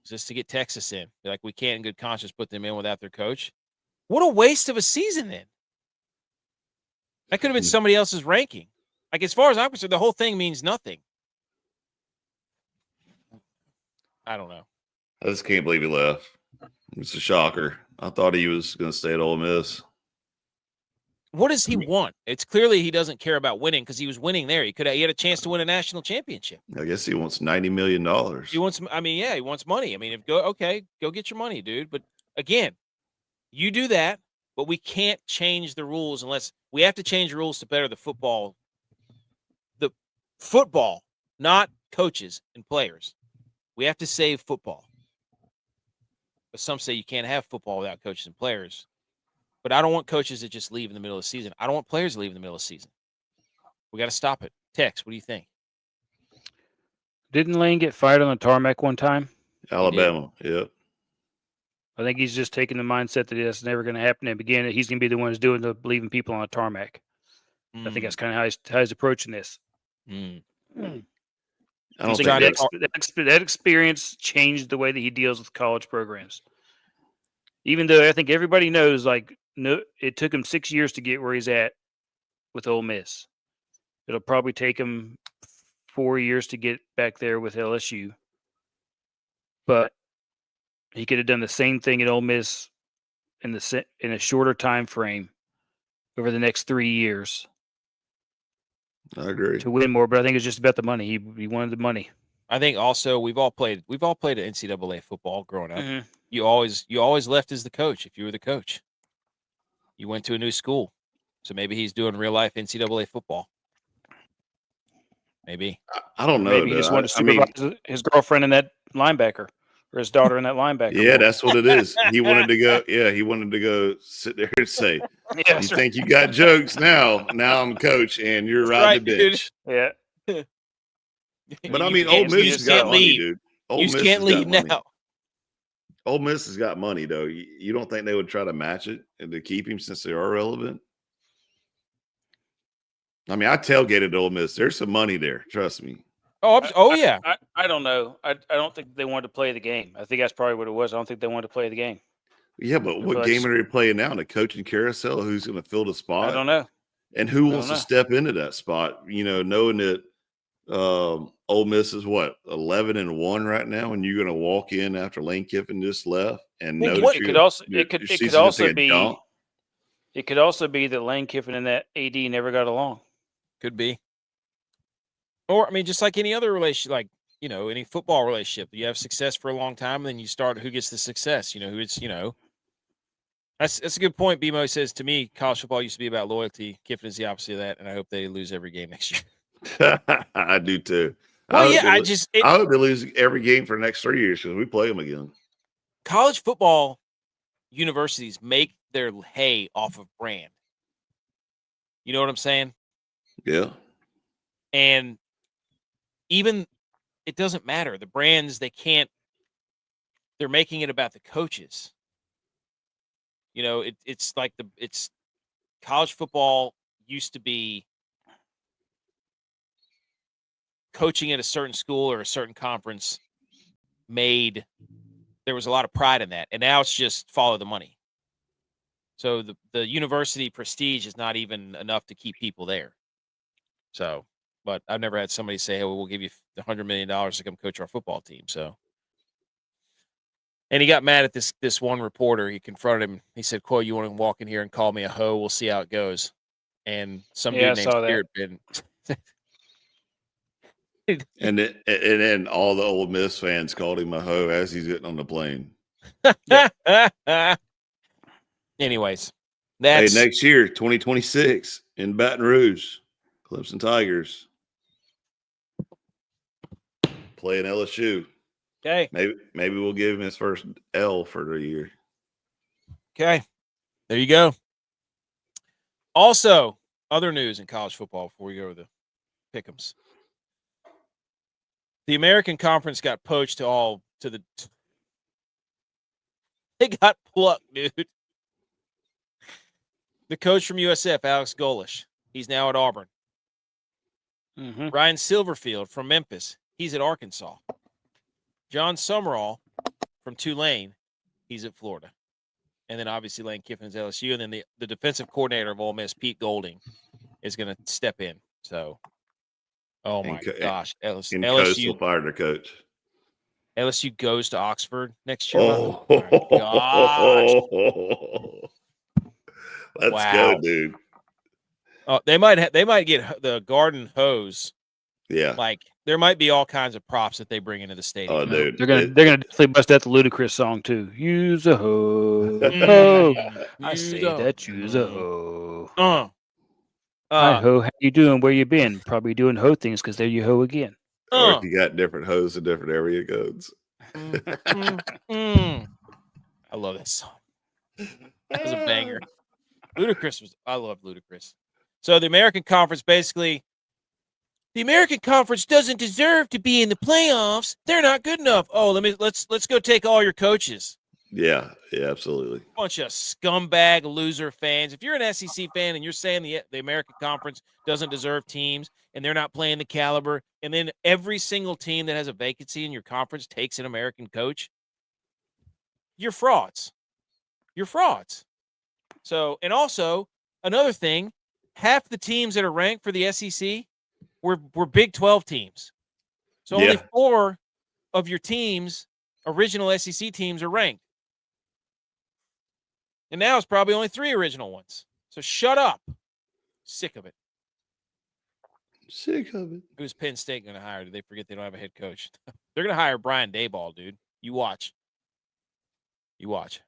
A: Just to get Texas in. They're like, we can't in good conscience put them in without their coach. What a waste of a season then. That could have been somebody else's ranking. Like, as far as I'm concerned, the whole thing means nothing. I don't know.
B: I just can't believe he left. It's a shocker. I thought he was going to stay at Ole Miss.
A: What does he want? It's clearly he doesn't care about winning because he was winning there. He had a chance to win a national championship.
B: I guess he wants $90 million.
A: He wants money. I mean, go get your money, dude. But again, you do that, but we can't change the rules unless we have to change the rules to better the football. The football, not coaches and players. We have to save football. But some say you can't have football without coaches and players. But I don't want coaches to just leave in the middle of the season. I don't want players to leave in the middle of the season. We got to stop it. Tex, what do you think?
C: Didn't Lane get fired on the tarmac one time?
B: Alabama, yep.
C: I think he's just taking the mindset that it's never going to happen and begin. He's going to be the one who's doing the leaving people on a tarmac. I think that's kind of how he's approaching this.
B: I don't think
C: that experience changed the way that he deals with college programs. Even though I think everybody knows, it took him 6 years to get where he's at with Ole Miss. It'll probably take him 4 years to get back there with LSU. But he could have done the same thing at Ole Miss in a shorter time frame over the next 3 years.
B: I agree.
C: To win more, but I think it's just about the money. He wanted the money.
A: I think also we've all played NCAA football growing up.
C: Mm-hmm.
A: You always left as the coach if you were the coach. You went to a new school. So maybe he's doing real life NCAA football. Maybe.
B: I don't know.
C: Maybe he just wanted to supervise his girlfriend and that linebacker. or his daughter in that linebacker.
B: Yeah,
C: role.
B: that's what it is. He wanted to go. Yeah, he wanted to go sit there and say,
C: Yeah,
B: "You
C: that's right.
B: think you got jokes now? Now I'm coach, and you're
A: That's
B: riding the
A: right, dude.
B: bench."
C: Yeah.
B: But I
A: You
B: mean,
A: can't-
B: Ole Miss
A: you
B: has
A: just
B: got
A: can't
B: money,
A: leave.
B: dude.
A: You
B: Ole
A: just
B: Miss
A: can't
B: has got
A: leave
B: money.
A: now.
B: Ole Miss has got money, though. You don't think they would try to match it and to keep him since they are relevant? I mean, I tailgated to Ole Miss. There's some money there. Trust me.
A: Yeah.
C: I don't know. I don't think they wanted to play the game. I think that's probably what it was. I don't think they wanted to play the game.
B: Yeah, but
C: feel
B: what
C: like
B: game are they playing now? The coaching carousel? Who's going to fill the spot?
C: I don't know.
B: And who
C: I
B: wants
C: don't
B: to
C: know.
B: step into that spot? Knowing that Ole Miss is what 11-1 right now, and you're going to walk in after Lane Kiffin just left, and know that
C: It could also
B: your
C: it could
B: season's
C: also
B: gonna take a
C: be
B: dump.
C: it could also be that Lane Kiffin and that AD never got along.
A: Could be. Or, I mean, just like any other relationship, like, any football relationship, you have success for a long time, and then you start who gets the success, who it's, that's a good point. BMO says, to me, college football used to be about loyalty. Kiffin is the opposite of that, and I hope they lose every game next year.
B: I do too.
A: Well,
B: I hope they lose every game for the next 3 years because we play them again.
A: College football universities make their hay off of brand. You know what I'm saying?
B: Yeah.
A: And even it doesn't matter. The brands, they're making it about the coaches. It's like it's college football used to be coaching at a certain school or a certain conference there was a lot of pride in that. And now it's just follow the money. So the university prestige is not even enough to keep people there. So, but I've never had somebody say, "Hey, well, we'll give you $100 million to come coach our football team." So, and he got mad at this one reporter. He confronted him. He said, "Quote, you want to walk in here and call me a hoe? We'll see how it goes." And some dude named Spirit Ben.
B: And then all the Ole Miss fans called him a hoe as he's getting on the plane.
A: Anyways,
B: Hey, next year, 2026 in Baton Rouge, Clemson Tigers playing LSU.
A: Okay.
B: Maybe we'll give him his first L for the year.
A: Okay. There you go. Also, other news in college football before we go to the pick'ems. The American Conference got poached they got plucked, dude. The coach from USF, Alex Golish, he's now at Auburn.
C: Mm-hmm.
A: Ryan Silverfield from Memphis, he's at Arkansas. John Summerall from Tulane, he's at Florida. And then obviously Lane Kiffin is LSU. And then the defensive coordinator of Ole Miss, Pete Golding, is going to step in. So, oh my gosh.
B: LSU fired their coach.
A: LSU goes to Oxford next year.
B: Oh,
A: my gosh.
B: Let's go, dude.
A: Oh, they might get the garden hose.
B: Yeah.
A: Like there might be all kinds of props that they bring into the stadium.
B: Oh, dude.
C: They're gonna definitely bust out the Ludacris song too. Use a hoe. I say that use a hoe. Hi ho, how you doing? Where you been? Probably doing hoe things because there you hoe again.
B: Or if you got different hoes in different area codes.
A: I love that song. That was a banger. I love Ludacris. So the American Conference basically, the American Conference doesn't deserve to be in the playoffs. They're not good enough. Oh, let's go take all your coaches.
B: Yeah, absolutely.
A: Bunch of scumbag loser fans. If you're an SEC fan and you're saying the American Conference doesn't deserve teams and they're not playing the caliber, and then every single team that has a vacancy in your conference takes an American coach, you're frauds. You're frauds. So, and also another thing, half the teams that are ranked for the SEC were Big 12 teams. So only 4 of your teams, original SEC teams, are ranked. And now it's probably only 3 original ones. So shut up. Sick of it.
B: Sick of it.
A: Who's Penn State going to hire? Did they forget they don't have a head coach? They're going to hire Brian Daboll, dude. You watch. You watch.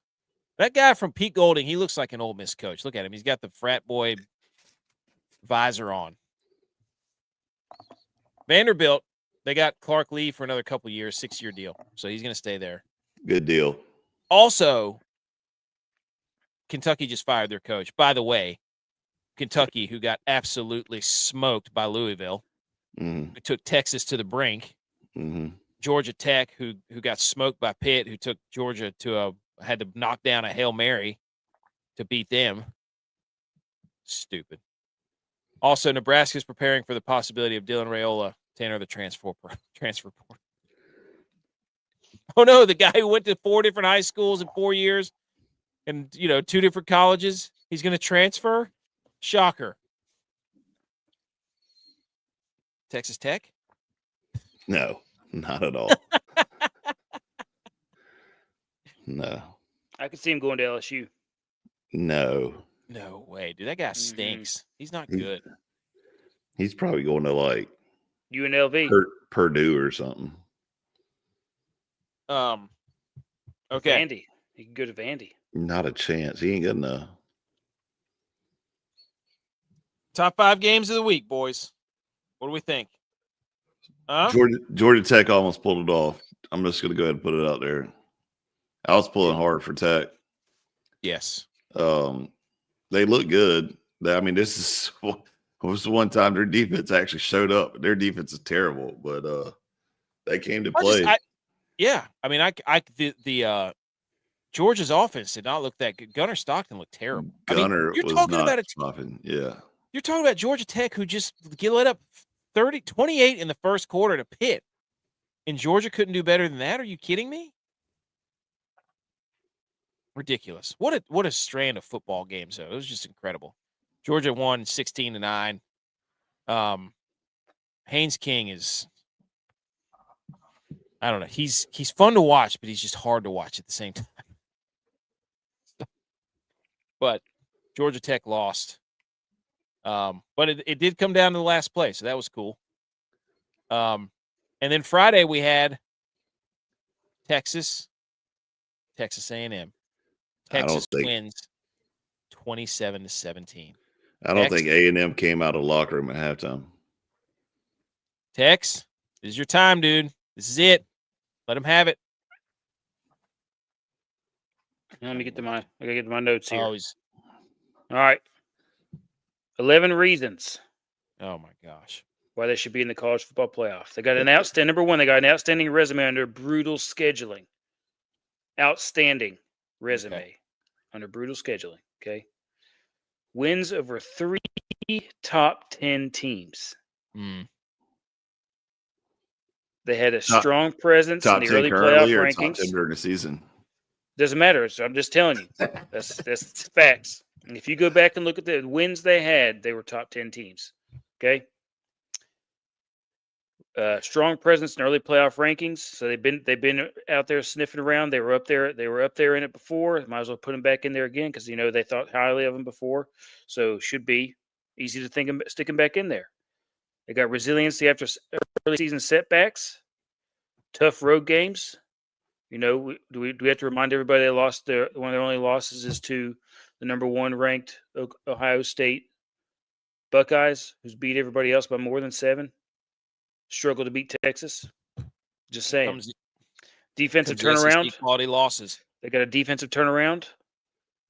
A: That guy from Pete Golding, he looks like an Ole Miss coach. Look at him. He's got the frat boy visor on. Vanderbilt, they got Clark Lee for another couple years, 6-year deal. So he's going to stay there.
B: Good deal.
A: Also, Kentucky just fired their coach. By the way, Kentucky, who got absolutely smoked by Louisville, who took Texas to the brink. Georgia Tech, who got smoked by Pitt, who took Georgia had to knock down a Hail Mary to beat them. Stupid. Also, Nebraska's preparing for the possibility of Dylan Raiola to enter the transfer portal. Oh no, the guy who went to 4 different high schools in 4 years and 2 different colleges, he's going to transfer? Shocker. Texas Tech?
B: No, not at all. No.
C: I could see him going to LSU.
B: No.
A: No way, dude. That guy stinks. He's not good.
B: He's probably going to like
C: UNLV.
B: Purdue or something.
A: Okay.
C: Vandy. He can go to Vandy.
B: Not a chance. He ain't good enough.
A: Top 5 games of the week, boys. What do we think?
B: Georgia Tech almost pulled it off. I'm just going to go ahead and put it out there. I was pulling hard for Tech.
A: Yes.
B: They look good. This was the one time their defense actually showed up. Their defense is terrible, but they came to play.
A: Georgia's offense did not look that good. Gunnar Stockton looked terrible.
B: Gunnar
A: you're
B: was
A: talking
B: not
A: about
B: stopping. Yeah.
A: You're talking about Georgia Tech, who just let up 28 in the first quarter to Pitt, and Georgia couldn't do better than that. Are you kidding me? Ridiculous. What a strand of football games, though. It was just incredible. Georgia won 16-9. Haynes King is, I don't know. He's fun to watch, but he's just hard to watch at the same time. But Georgia Tech lost. But it did come down to the last play, so that was cool. And then Friday we had Texas A&M. Texas wins 27-17.
B: I don't think A&M came out of the locker room at halftime.
A: Tex, this is your time, dude. This is it. Let them have it.
C: Let me get to my notes here.
A: Always.
C: All right. 11 reasons.
A: Oh my gosh.
C: Why they should be in the college football playoff. They got an outstanding number one. They got an outstanding resume under brutal scheduling. Outstanding resume under brutal scheduling. Okay. Wins over 3 top 10 teams. They had a strong presence in the early playoff rankings.
B: Top 10 during the season.
C: Doesn't matter. So I'm just telling you. That's facts. And if you go back and look at the wins they had, they were top 10 teams. Okay. Strong presence in early playoff rankings. So they've been out there sniffing around. They were up there in it before. Might as well put them back in there again because they thought highly of them before. So should be easy to think of sticking back in there. They got resiliency after early season setbacks, tough road games. Do we have to remind everybody they lost one of their only losses is to the number 1 ranked Ohio State Buckeyes, who's beat everybody else by more than 7. Struggled to beat Texas. Just saying. Defensive turnaround.
A: Quality losses.
C: They got a defensive turnaround.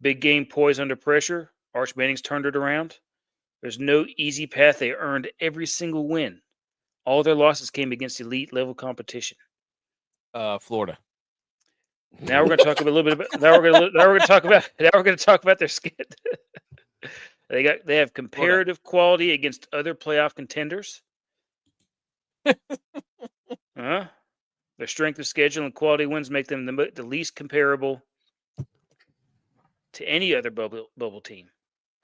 C: Big game poised under pressure. Arch Manning's turned it around. There's no easy path. They earned every single win. All their losses came against elite level competition.
A: Florida.
C: Now we're going to talk a little bit about. Now we're going to talk about their skid. They have comparative quality against other playoff contenders. Their strength of schedule and quality wins make them the least comparable to any other bubble team.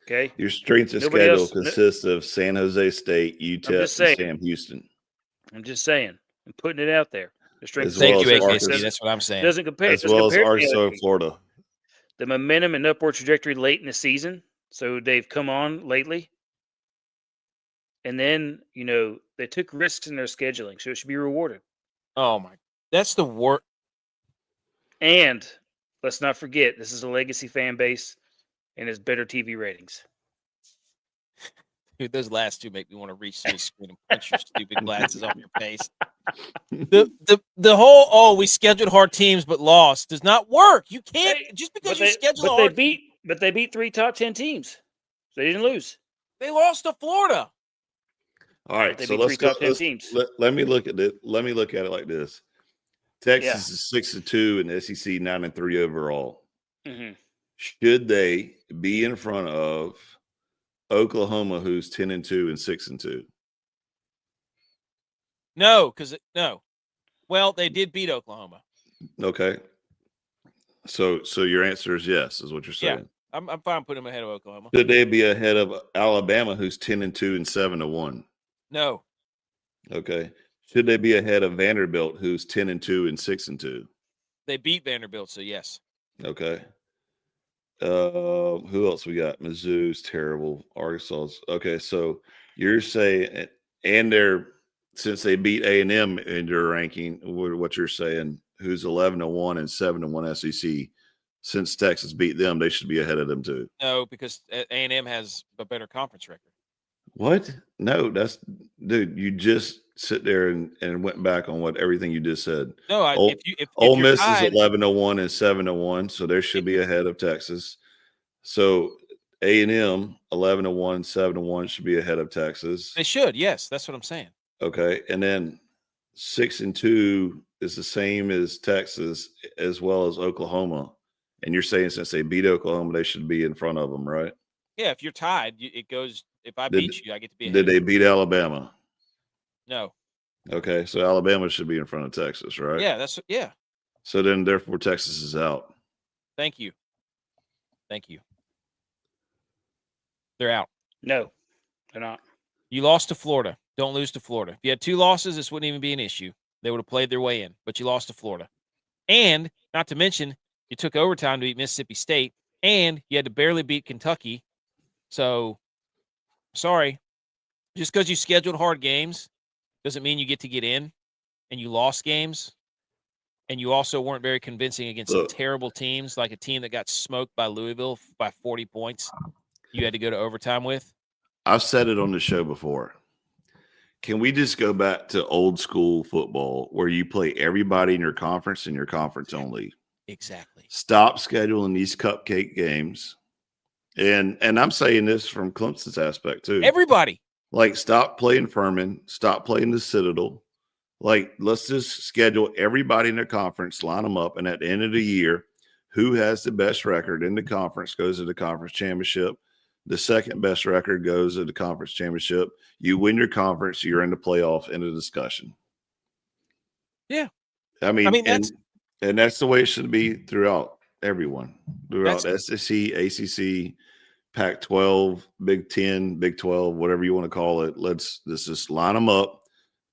C: Okay.
B: Your strength of schedule consists of San Jose State, UTEP, and Sam Houston.
C: I'm just saying. I'm putting it out there.
A: Thank you, AKC. That's what I'm saying.
C: Doesn't compare
B: as well as Arkansas, Florida.
C: The momentum and upward trajectory late in the season, so they've come on lately. And then they took risks in their scheduling, so it should be rewarded.
A: Oh my, that's the worst.
C: And let's not forget, this is a legacy fan base, and it's better TV ratings.
A: Dude, those last two make me want to reach through the screen and punch your stupid glasses off your face. The whole we scheduled hard teams but lost does not work. You can't just because you schedule hard.
C: They beat 3 top 10 teams. So they didn't lose.
A: They lost to Florida.
B: All right,
C: They
B: so
C: beat
B: let's
C: 3
B: go.
C: top 10 teams.
B: Let me look at it. Let me look at it like this: Texas is 6-2 and SEC 9-3 overall.
C: Mm-hmm.
B: Should they be in front of Oklahoma, who's 10-2 and 6-2?
A: No, no. Well, they did beat Oklahoma.
B: Okay. So your answer is yes, is what you're saying.
A: Yeah, I'm fine putting them ahead of Oklahoma.
B: Should they be ahead of Alabama, who's 10-2 and 7-1?
A: No.
B: Okay. Should they be ahead of Vanderbilt, who's 10-2 and 6-2?
A: They beat Vanderbilt, so yes.
B: Okay. Who else we got? Mizzou's terrible. Arkansas's okay. So you're saying, and they're since they beat A&M in your ranking, what you're saying, who's 11-1 and 7-1 SEC, since Texas beat them, they should be ahead of them too.
A: No, because A&M has a better conference record.
B: What? No, dude. You just sit there and went back on everything you just said.
A: No,
B: Ole Miss is 11-1 and 7-1, so they should be ahead of Texas. So A&M 11-1, 7-1 should be ahead of Texas.
A: They should, yes. That's what I'm saying.
B: Okay, and then 6-2 is the same as Texas as well as Oklahoma. And you're saying since they beat Oklahoma, they should be in front of them, right?
A: Yeah, if you're tied, it goes. If I beat you, I get to be ahead.
B: Did they beat Alabama?
A: No.
B: Okay, so Alabama should be in front of Texas, right?
A: Yeah.
B: So then, therefore, Texas is out.
A: Thank you. They're out.
C: No, they're not.
A: You lost to Florida. Don't lose to Florida. If you had 2 losses, this wouldn't even be an issue. They would have played their way in, but you lost to Florida. And not to mention, you took overtime to beat Mississippi State, and you had to barely beat Kentucky. So, sorry. Just because you scheduled hard games doesn't mean you get to get in, and you lost games, and you also weren't very convincing against some terrible teams, like a team that got smoked by Louisville by 40 points you had to go to overtime with.
B: I've said it on the show before. Can we just go back to old school football where you play everybody in your conference and your conference only?
A: Exactly.
B: Stop scheduling these cupcake games. And I'm saying this from Clemson's aspect too.
A: Everybody.
B: Like, stop playing Furman. Stop playing the Citadel. Like, let's just schedule everybody in their conference, line them up, and at the end of the year, who has the best record in the conference goes to the conference championship. The second best record goes to the conference championship. You win your conference, you're in the playoff, in the discussion.
A: Yeah.
B: I mean and that's the way it should be throughout everyone. Throughout SEC, ACC, Pac-12, Big 10, Big 12, whatever you want to call it. Let's just line them up,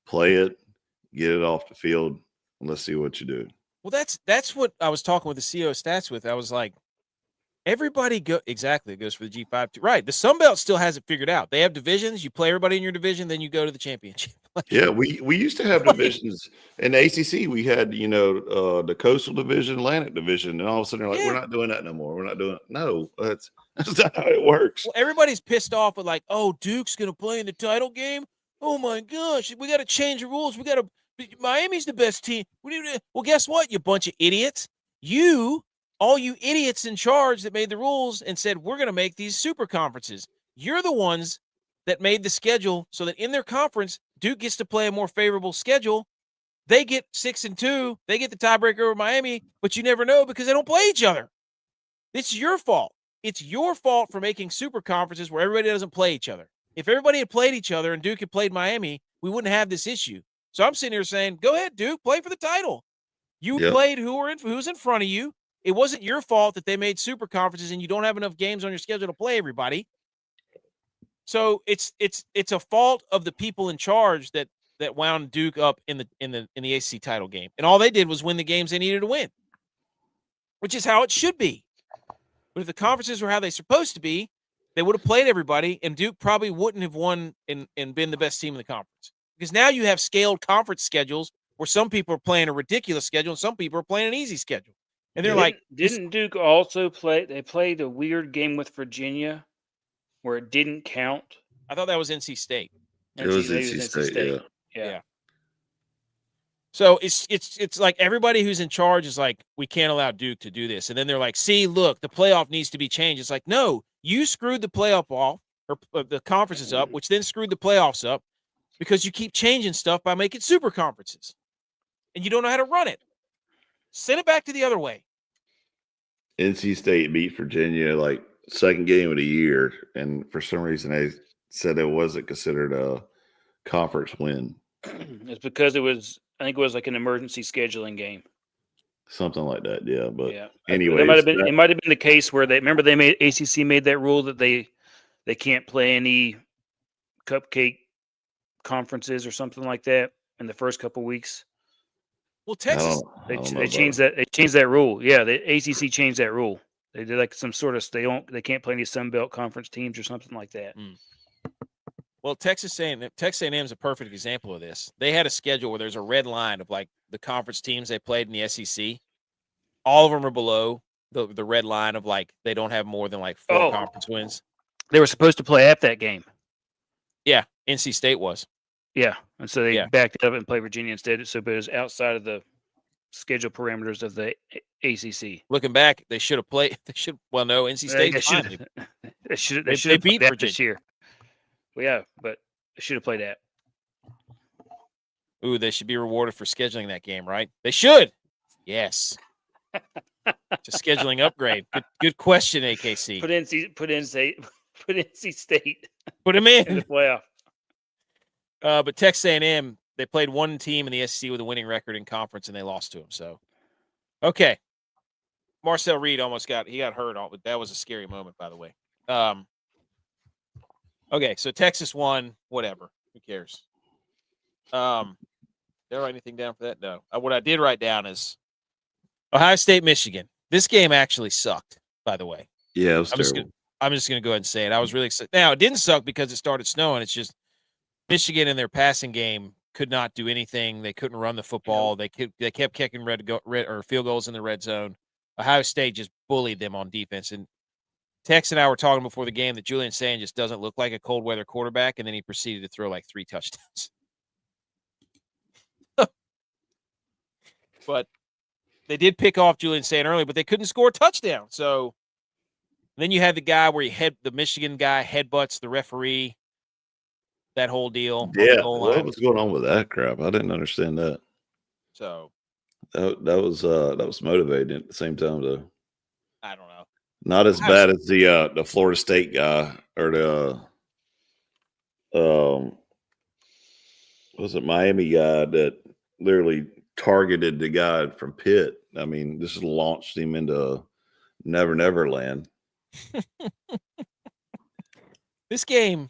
B: play it, get it off the field, and let's see what you do.
A: Well, that's what I was talking with the CEO stats with. I was like, everybody exactly. It goes for the G5 too. Right. The Sun Belt still has it figured out. They have divisions. You play everybody in your division, then you go to the championship.
B: Yeah, we used to have divisions in the ACC. We had, the Coastal Division, Atlantic Division, and all of a sudden they're like, we're not doing that no more. We're not doing it. No, that's not how it works.
A: Well, everybody's pissed off with like, oh, Duke's going to play in the title game. Oh my gosh, we got to change the rules. Miami's the best team. Well, guess what, you bunch of idiots? All you idiots in charge that made the rules and said, we're going to make these super conferences. You're the ones that made the schedule so that in their conference, Duke gets to play a more favorable schedule. They get 6-2. They get the tiebreaker over Miami, but you never know because they don't play each other. It's your fault. It's your fault for making super conferences where everybody doesn't play each other. If everybody had played each other and Duke had played Miami, we wouldn't have this issue. So I'm sitting here saying, go ahead, Duke, play for the title. You played who's in front of you. It wasn't your fault that they made super conferences and you don't have enough games on your schedule to play everybody. So it's a fault of the people in charge that wound Duke up in the ACC title game. And all they did was win the games they needed to win, which is how it should be. But if the conferences were how they're supposed to be, they would have played everybody, and Duke probably wouldn't have won and been the best team in the conference. Because now you have scaled conference schedules where some people are playing a ridiculous schedule and some people are playing an easy schedule. And they're
C: didn't Duke also play? They played a weird game with Virginia where it didn't count.
A: I thought that was NC State.
B: It was
C: maybe
B: NC State,
C: Yeah.
A: So it's like everybody who's in charge is like, we can't allow Duke to do this. And then they're like, see, look, the playoff needs to be changed. It's like, no, you screwed the playoff off, or the conferences up, which then screwed the playoffs up because you keep changing stuff by making super conferences. And you don't know how to run it. Send it back to the other way.
B: NC State beat Virginia like second game of the year, and for some reason they said it wasn't considered a conference win.
C: It's because I think it was like an emergency scheduling game.
B: Something like that, yeah. But
C: Yeah.
B: anyway,
C: it might have been the case where ACC made that rule that they can't play any cupcake conferences or something like that in the first couple weeks.
A: Well, Texas,
C: they changed that. They changed that rule. Yeah, the ACC changed that rule. They did like some sort of they can't play any Sun Belt conference teams or something like that.
A: Well, Texas A&M is a perfect example of this. They had a schedule where there's a red line of like the conference teams they played in the SEC. All of them are below the red line of like they don't have more than like 4 conference wins.
C: They were supposed to play at that game.
A: Yeah, NC State was.
C: Yeah, and so they backed it up and played Virginia instead. So, but it was outside of the schedule parameters of the ACC.
A: Looking back, they should have played. Well, no, NC State.
C: They should have beat Virginia this year. Well, yeah, but they should have played that.
A: Ooh, they should be rewarded for scheduling that game, right? They should. Yes. It's a scheduling upgrade. Good question, AKC.
C: Put NC State.
A: Put them in
C: the playoff.
A: But Texas A&M, they played one team in the SEC with a winning record in conference, and they lost to them. So, okay. Marcel Reed got hurt. That was a scary moment, by the way. Okay, so Texas won. Whatever. Who cares? Did I write anything down for that? No. What I did write down is Ohio State, Michigan. This game actually sucked, by the way.
B: Yeah, it was terrible.
A: I'm just going to go ahead and say it. I was really excited. Now, it didn't suck because it started snowing. It's just Michigan in their passing game could not do anything. They couldn't run the football. They kept kicking field goals in the red zone. Ohio State just bullied them on defense. And Tex and I were talking before the game that Julian Sand just doesn't look like a cold weather quarterback, and then he proceeded to throw like 3 touchdowns. But they did pick off Julian Sand early, but they couldn't score a touchdown. So then you had the guy where the Michigan guy headbutts the referee. That whole deal.
B: Yeah, what was going on with that crap? I didn't understand that.
A: So
B: that was motivating at the same time, though.
A: I don't know.
B: Not as bad as the Florida State guy or the was it Miami guy that literally targeted the guy from Pitt. I mean, this has launched him into Never Land.
A: This game,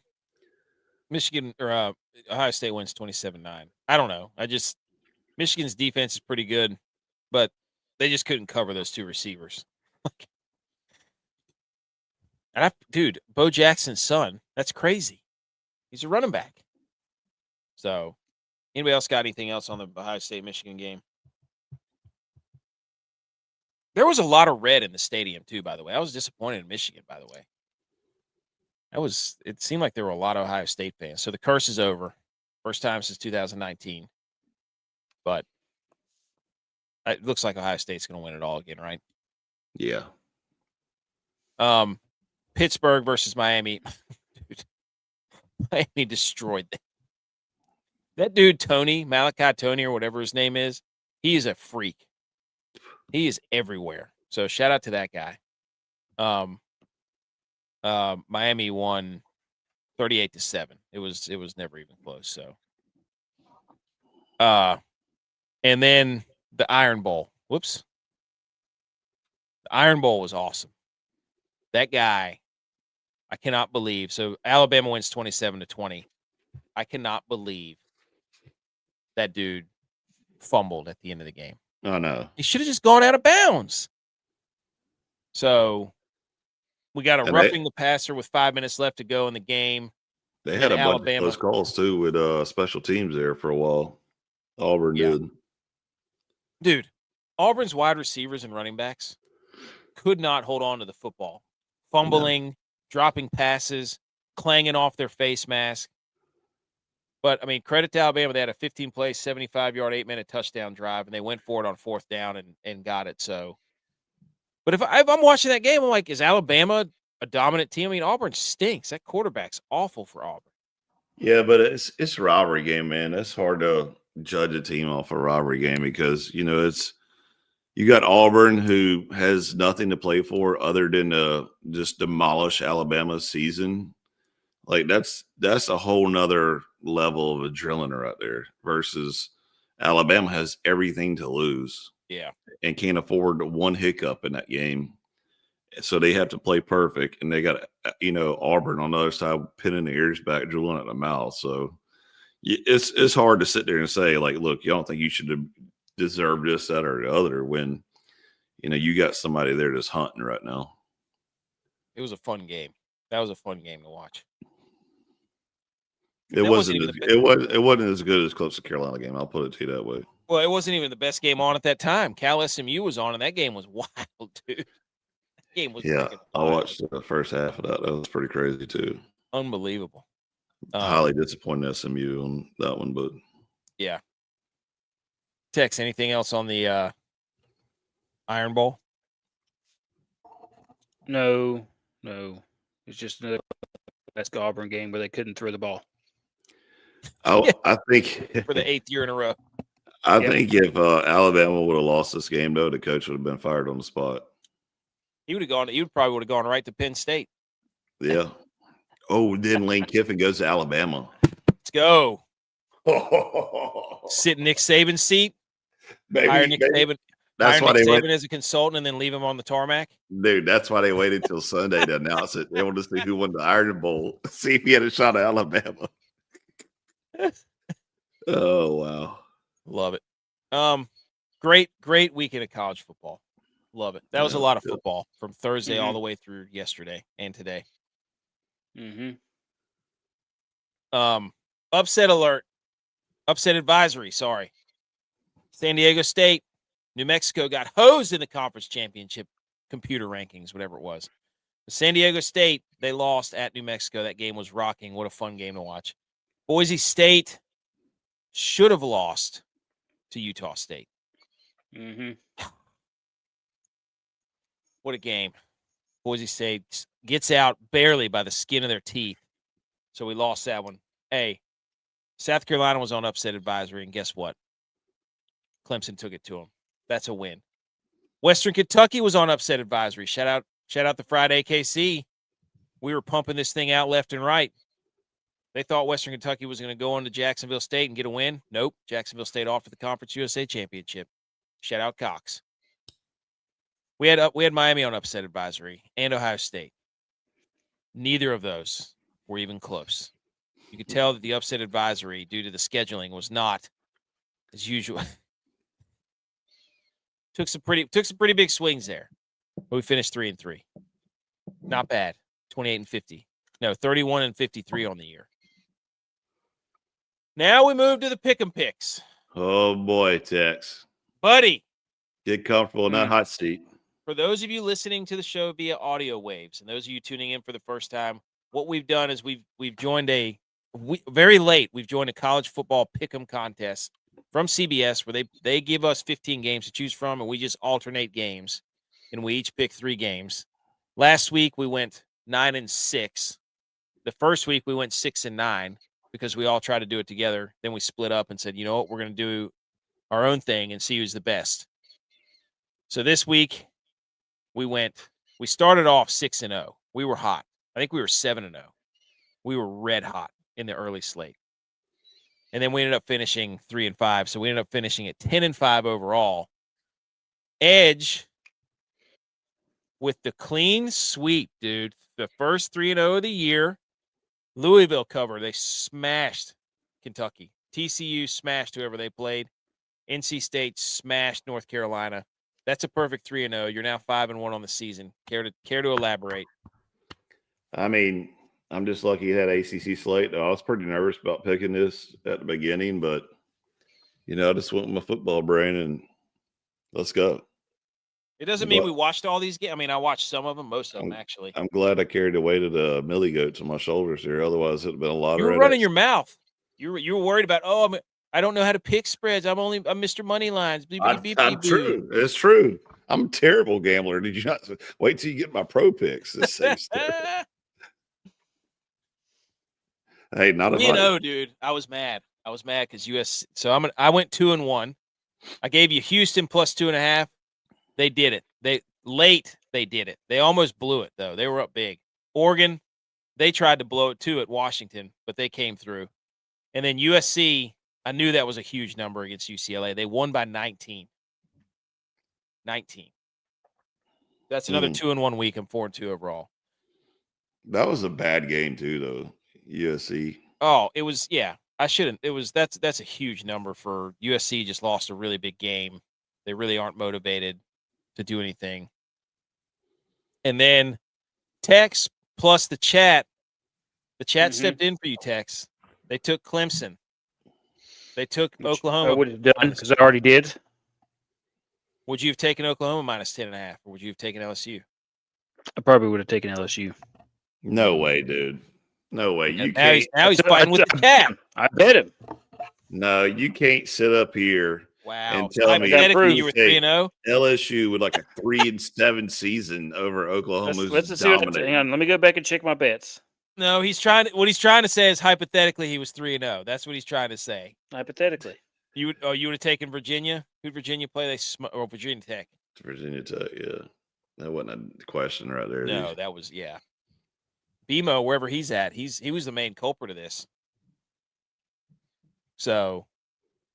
A: Michigan or Ohio State wins 27-9. I don't know. Michigan's defense is pretty good, but they just couldn't cover those 2 receivers. And dude, Bo Jackson's son, that's crazy. He's a running back. So, anybody else got anything else on the Ohio State-Michigan game? There was a lot of red in the stadium, too, by the way. I was disappointed in Michigan, by the way. It seemed like there were a lot of Ohio State fans. So the curse is over. First time since 2019. But it looks like Ohio State's going to win it all again, right?
B: Yeah.
A: Pittsburgh versus Miami. Dude, Miami destroyed them. That dude, Malachi Tony, or whatever his name is, he is a freak. He is everywhere. So shout out to that guy. Miami won 38-7. It was never even close. So, and then the Iron Bowl. Whoops. The Iron Bowl was awesome. That guy, I cannot believe. So Alabama wins 27-20. I cannot believe that dude fumbled at the end of the game.
B: Oh, no.
A: He should have just gone out of bounds. So we got a roughing the passer with 5 minutes left to go in the game.
B: They had a bunch of those calls, too, with special teams there for a while. Auburn did.
A: Dude, Auburn's wide receivers and running backs could not hold on to the football. Fumbling, dropping passes. clanging off their face mask. But, I mean, credit to Alabama. They had a 15-play, 75-yard, 8-minute touchdown drive, and they went for it on 4th down and got it. So, but if I'm watching that game, I'm like, is Alabama a dominant team? I mean, Auburn stinks. That quarterback's awful for Auburn.
B: Yeah, but it's a rivalry game, man. It's hard to judge a team off a rivalry game because, you know, you got Auburn who has nothing to play for other than to just demolish Alabama's season. Like that's a whole nother level of adrenaline right there versus Alabama has everything to lose.
A: Yeah.
B: And can't afford one hiccup in that game. So they have to play perfect. And they got, you know, Auburn on the other side pinning the ears back, drooling at the mouth. So it's hard to sit there and say, like, look, you don't think you should deserve this, that, or the other when, you know, you got somebody there just hunting right now.
A: It was a fun game. That was a fun game to watch.
B: It wasn't as good as close to Carolina game. I'll put it to you that way.
A: Well, it wasn't even the best game on at that time. Cal SMU was on, and that game was wild, dude. That game was
B: I watched the first half of that. That was pretty crazy too.
A: Unbelievable.
B: Highly disappointed SMU on that one, but
A: yeah. Tex, anything else on the Iron Bowl?
C: No. It's just another best Auburn game where they couldn't throw the ball.
B: I think
A: for the 8th year in a row.
B: I think if Alabama would have lost this game, though, the coach would have been fired on the spot.
A: He probably would have gone right to Penn State.
B: Yeah. Oh, then Lane Kiffin goes to Alabama.
A: Let's go. Sit in Nick Saban's seat. Hire Nick Saban.
B: That's why
A: Nick Saban as a consultant and then leave him on the tarmac.
B: Dude, that's why they waited till Sunday to announce it. They wanted to see who won the Iron Bowl. See if he had a shot at Alabama. Oh, wow.
A: Love it. Great weekend of college football. Love it. That was a lot of football from Thursday all the way through yesterday and today. Upset alert. Upset advisory, sorry. San Diego State, New Mexico got hosed in the conference championship computer rankings, whatever it was. But San Diego State, they lost at New Mexico. That game was rocking. What a fun game to watch. Boise State should have lost to Utah State. What a game. Boise State gets out barely by the skin of their teeth. So we lost that one. Hey, South Carolina was on upset advisory, and guess what? Clemson took it to them. That's a win. Western Kentucky was on upset advisory. Shout out the Friday KC. We were pumping this thing out left and right. They thought Western Kentucky was going to go on to Jacksonville State and get a win. Nope. Jacksonville State off to the Conference USA Championship. Shout out Cox. We had Miami on upset advisory and Ohio State. Neither of those were even close. You could tell that the upset advisory, due to the scheduling, was not as usual. took some pretty big swings there. But we finished 3-3. Not bad. 28-50. No, 31-53 on the year. Now we move to the pick'em picks.
B: Oh boy, Tex.
A: Buddy.
B: Get comfortable in that hot seat.
A: For those of you listening to the show via audio waves, and those of you tuning in for the first time, what we've done is we've joined very late. We've joined a college football pick'em contest from CBS where they give us 15 games to choose from, and we just alternate games, and we each pick 3 games. Last week we went 9-6. The first week we went 6-9 because we all tried to do it together. Then we split up and said, you know what, we're going to do our own thing and see who's the best. So this week we started off 6-0. We were hot. I think we were 7-0. We were red hot in the early slate. And then we ended up finishing 3-5. So we ended up finishing at 10-5 overall. Edge with the clean sweep, dude. The first 3-0 of the year. Louisville cover. They smashed Kentucky. TCU smashed whoever they played. NC State smashed North Carolina. That's a perfect 3-0. You're now 5-1 on the season. Care to elaborate?
B: I mean, I'm just lucky you had ACC slate. I was pretty nervous about picking this at the beginning, but, you know, I just went with my football brain and let's go.
A: It doesn't
B: I'm
A: mean
B: glad-
A: we watched all these games. I mean, I watched some of them, most of them actually.
B: I'm glad I carried the weight of the millie goats on my shoulders here. Otherwise, it'd have been a lot
A: You
B: of
A: were
B: red
A: running
B: X.
A: your mouth. You were worried about. I don't know how to pick spreads. I'm Mr. Money Lines.
B: I'm true. It's true. I'm a terrible gambler. Did you not wait till you get my pro picks? This seems terrible. Hey, not a
A: You dude. I was mad. I was mad because US. So I went 2-1. I gave you Houston plus 2.5. They did it. They did it. They almost blew it though. They were up big. Oregon, they tried to blow it too at Washington, but they came through. And then USC, I knew that was a huge number against UCLA. They won by 19. 19. That's another 2-1 week. I'm 4-2 overall.
B: That was a bad game too, though. USC.
A: Oh, it was. Yeah, I shouldn't. It was. That's a huge number for USC. Just lost a really big game. They really aren't motivated to do anything. And then Tex plus the chat. The chat stepped in for you, Tex. They took Clemson. They took Oklahoma.
C: I would have done because I already did.
A: Would you have taken Oklahoma minus 10.5, or would you have taken LSU?
C: I probably would have taken LSU.
B: No way, dude. No way. You
A: now
B: can't.
A: now he's fighting with the chat.
C: I bet him.
B: No, you can't sit up here
A: Wow.
B: and tell me
A: Hypothetically, you were
B: take
A: 3-0.
B: LSU with like a 3-7 season over Oklahoma.
C: Let's see what hang on. Let me go back and check my bets.
A: No, what he's trying to say is hypothetically he was 3-0. That's what he's trying to say.
C: Hypothetically.
A: You would have taken Virginia? Who'd Virginia play? Or Virginia Tech?
B: Virginia Tech, yeah. That wasn't a question right there.
A: No, that was BMO, wherever he's at, he was the main culprit of this. So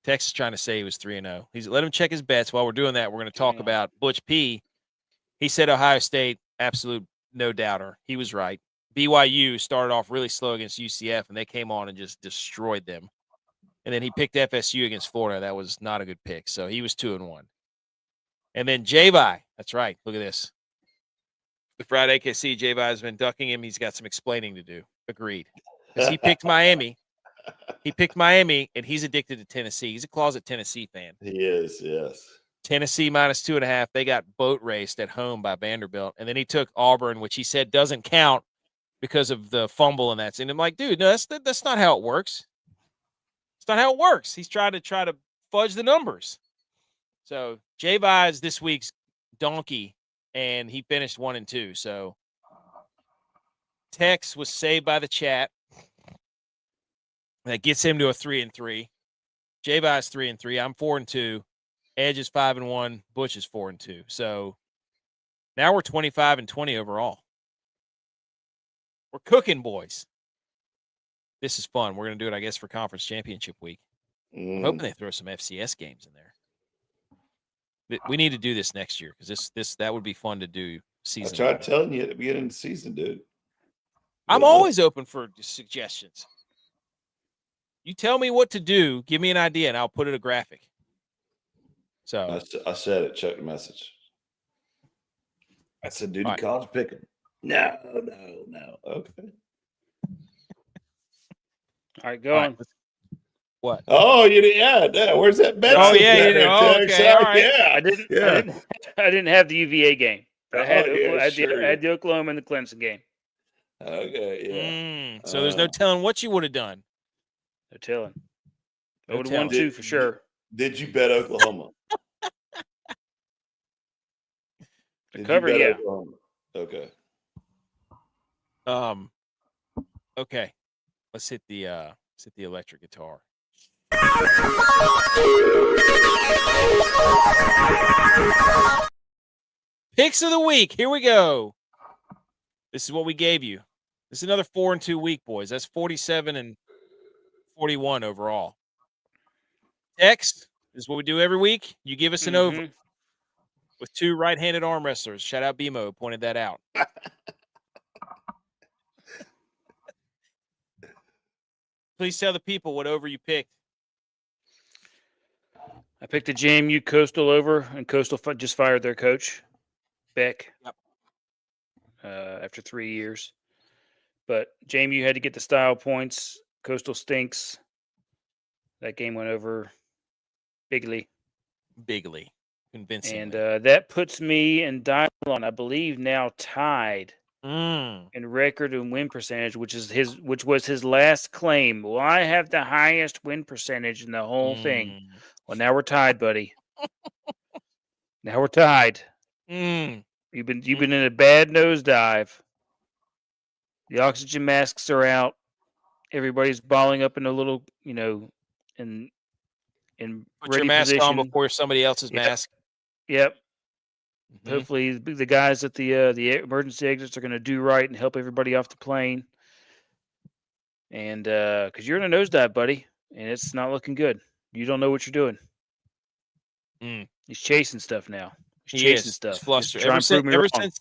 A: Tex is trying to say he was 3-0. Let him check his bets. While we're doing that, we're going to talk about Butch P. He said Ohio State, absolute no doubter. He was right. BYU started off really slow against UCF, and they came on and just destroyed them. And then he picked FSU against Florida. That was not a good pick. So he was 2-1. And then J-Vi. That's right. Look at this. The Friday AKC, J-Vi has been ducking him. He's got some explaining to do. Agreed. Because he picked Miami. And he's addicted to Tennessee. He's a closet Tennessee fan.
B: He is, yes.
A: Tennessee minus 2.5. They got boat raced at home by Vanderbilt. And then he took Auburn, which he said doesn't count because of the fumble and that's. And I'm like, dude, no, that's not how it works. It's not how it works. He's trying to fudge the numbers. So J-Vi is this week's donkey, and he finished 1-2. So Tex was saved by the chat. That gets him to a 3-3. J-Vi is 3-3. I'm 4-2. Edge is 5-1. Butch is 4-2. So now we're 25-20 overall. We're cooking, boys. This is fun. We're going to do it, I guess, for conference championship week. I'm hoping they throw some FCS games in there. We need to do this next year because that would be fun to do. Season.
B: I tried telling you at the beginning of the season, dude.
A: I'm always open for suggestions. You tell me what to do, give me an idea, and I'll put it a graphic. So
B: I said it. Check the message. I said, dude,
A: right.
B: college picking. No. Okay.
C: All right, go on.
A: What?
B: Oh, yeah. Where's that bet?
A: Oh, yeah. Okay. All right.
B: Yeah.
C: I didn't have the UVA game. I had
B: the
C: the Oklahoma and the Clemson game.
B: Okay, yeah.
A: So there's no telling what you would have done.
C: No telling. I
A: No
C: would have won
A: telling.
C: 2 for sure.
B: Did you bet Oklahoma?
C: The cover, yeah.
B: Oklahoma? Okay.
A: Okay. Let's hit the electric guitar. Picks of the week. Here we go. This is what we gave you. This is another 4-2 week, boys. That's 47-41 overall. Text is what we do every week. You give us an over with 2 right-handed arm wrestlers. Shout out BMO, pointed that out. Please tell the people what over you picked.
C: I picked the JMU Coastal over, and Coastal just fired their coach, Beck, after 3 years. But JMU had to get the style points. Coastal stinks. That game went over bigly.
A: convincingly.
C: And that puts me and DYLON, I believe, now tied in record and win percentage, which was his last claim. Well, I have the highest win percentage in the whole thing. Well, now we're tied, buddy. Now we're tied. You've been in a bad nosedive. The oxygen masks are out. Everybody's balling up in a little, in
A: Put
C: ready
A: your mask
C: position.
A: on before somebody else's mask.
C: Yep. Hopefully, the guys at the emergency exits are going to do right and help everybody off the plane. And because you're in a nosedive, buddy, and it's not looking good. You don't know what you're doing. He's chasing stuff now. He's chasing stuff.
A: He's flustered.
C: Ever
A: Since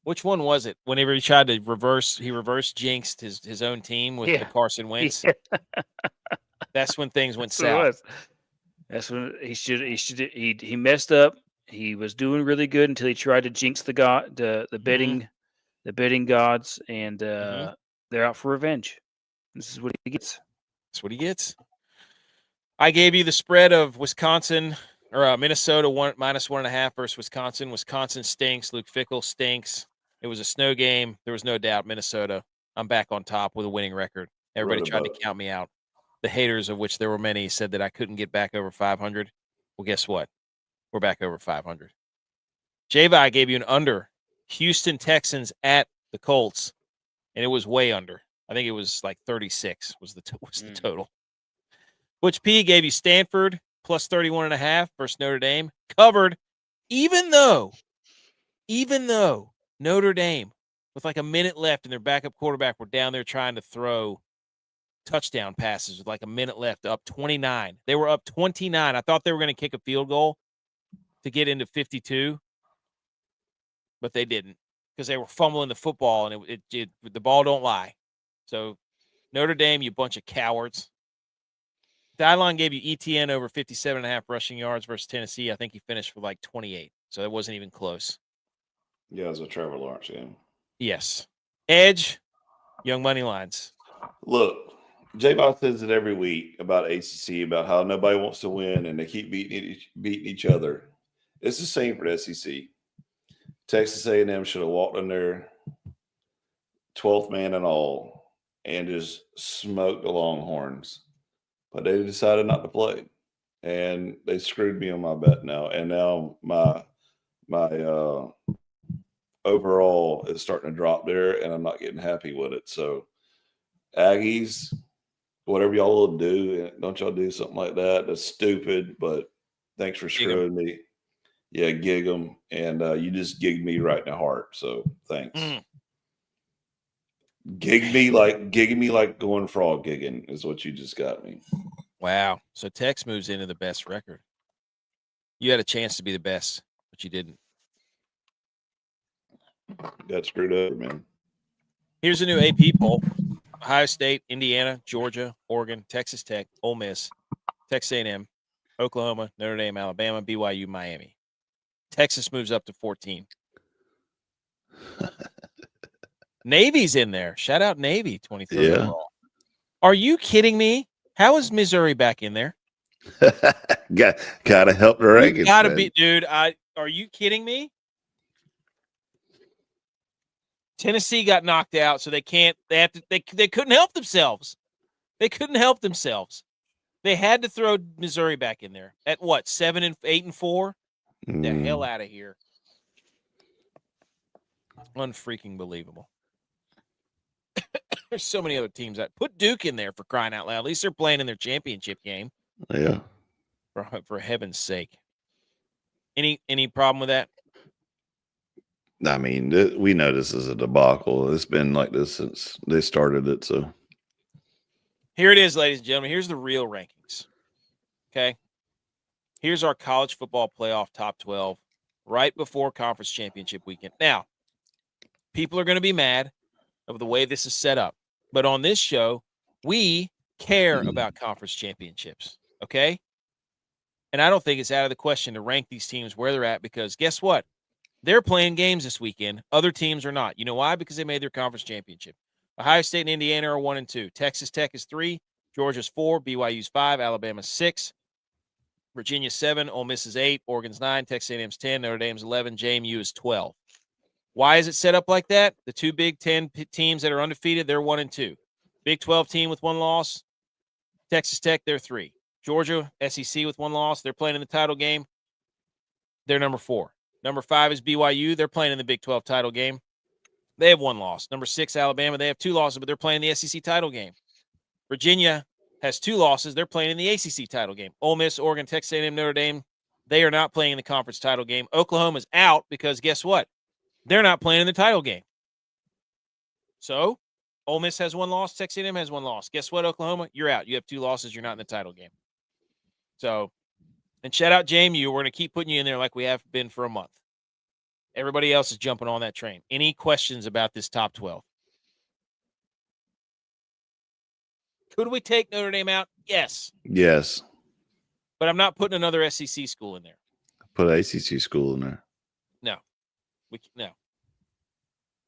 A: which one was it? Whenever he tried to reverse jinxed his own team with the Carson Wentz. Yeah. That's when things went south.
C: That's when he messed up. He was doing really good until he tried to jinx the betting gods, and they're out for revenge. This is what he gets.
A: That's what he gets. I gave you the spread of Wisconsin or Minnesota -1.5 versus Wisconsin. Wisconsin stinks. Luke Fickell stinks. It was a snow game. There was no doubt. Minnesota. I'm back on top with a winning record. Everybody tried to count me out. The haters, of which there were many, said that I couldn't get back over 500. Well, guess what? We're back over 500. Java, I gave you an under. Houston Texans at the Colts, and it was way under. I think it was like 36 was the total. ButchP gave you Stanford plus 31.5 versus Notre Dame. Covered, even though Notre Dame, with like a minute left and their backup quarterback were down there trying to throw touchdown passes with like a minute left, up 29. They were up 29. I thought they were going to kick a field goal to get into 52, but they didn't because they were fumbling the football, and the ball don't lie. So Notre Dame, you bunch of cowards. DYLON gave you ETN over 57.5 rushing yards versus Tennessee. I think he finished for like 28, so it wasn't even close.
B: Yeah, it was a Trevor Lawrence game.
A: Yes. Edge, young money lines.
B: Look, J-Bot says it every week about ACC, about how nobody wants to win and they keep beating each other. It's the same for the SEC. Texas A&M should have walked in there 12th man and all and just smoked the Longhorns. But they decided not to play. And they screwed me on my bet now. And now my overall is starting to drop there, and I'm not getting happy with it. So Aggies, whatever y'all will do, don't y'all do something like that. That's stupid, but thanks for screwing me. Yeah, gig them, and you just gigged me right in the heart. So thanks. Gigging me like going frog gigging is what you just got me.
A: Wow. So Tex moves into the best record. You had a chance to be the best, but you didn't.
B: Got screwed up, man.
A: Here's a new AP poll. Ohio State, Indiana, Georgia, Oregon, Texas Tech, Ole Miss, Texas A&M, Oklahoma, Notre Dame, Alabama, BYU, Miami. Texas moves up to 14. Navy's in there. Shout out Navy, 23rd overall. Are you kidding me? How is Missouri back in there?
B: Gotta help the rankings.
A: Gotta be, dude. Are you kidding me? Tennessee got knocked out, so they can't. They couldn't help themselves. They couldn't help themselves. They had to throw Missouri back in there at what 7 and 8 and 4. The hell out of here! Unfreaking believable. There's so many other teams that put Duke in there for crying out loud. At least they're playing in their championship game.
B: Yeah.
A: For heaven's sake. Any problem with that?
B: I mean, we know this is a debacle. It's been like this since they started it. So
A: here it is, ladies and gentlemen. Here's the real rankings. Okay. Here's our college football playoff top 12 right before conference championship weekend. Now, people are going to be mad of the way this is set up. But on this show, we care about conference championships. Okay. And I don't think it's out of the question to rank these teams where they're at, because guess what? They're playing games this weekend. Other teams are not. You know why? Because they made their conference championship. Ohio State and Indiana are 1 and 2. Texas Tech is 3. Georgia's 4. BYU's 5. Alabama's 6. Virginia 7, Ole Miss is 8, Oregon's 9, Texas A&M's 10, Notre Dame's 11, JMU is 12. Why is it set up like that? The two Big Ten teams that are undefeated, they're 1 and 2. Big 12 team with 1 loss, Texas Tech, they're 3. Georgia, SEC with 1 loss, they're playing in the title game. They're number 4. Number 5 is BYU. They're playing in the Big 12 title game. They have 1 loss. Number 6, Alabama. They have 2 losses, but they're playing the SEC title game. Virginia has 2 losses. They're playing in the ACC title game. Ole Miss, Oregon, Texas A&M, Notre Dame, they are not playing in the conference title game. Oklahoma's out because guess what? They're not playing in the title game. So, Ole Miss has 1 loss. Texas A&M has 1 loss. Guess what, Oklahoma? You're out. You have 2 losses. You're not in the title game. So, and shout out JMU. We're going to keep putting you in there like we have been for a month. Everybody else is jumping on that train. Any questions about this top 12? Could we take Notre Dame out? Yes.
B: Yes.
A: But I'm not putting another SEC school in there.
B: Put an ACC school in there.
A: No. No.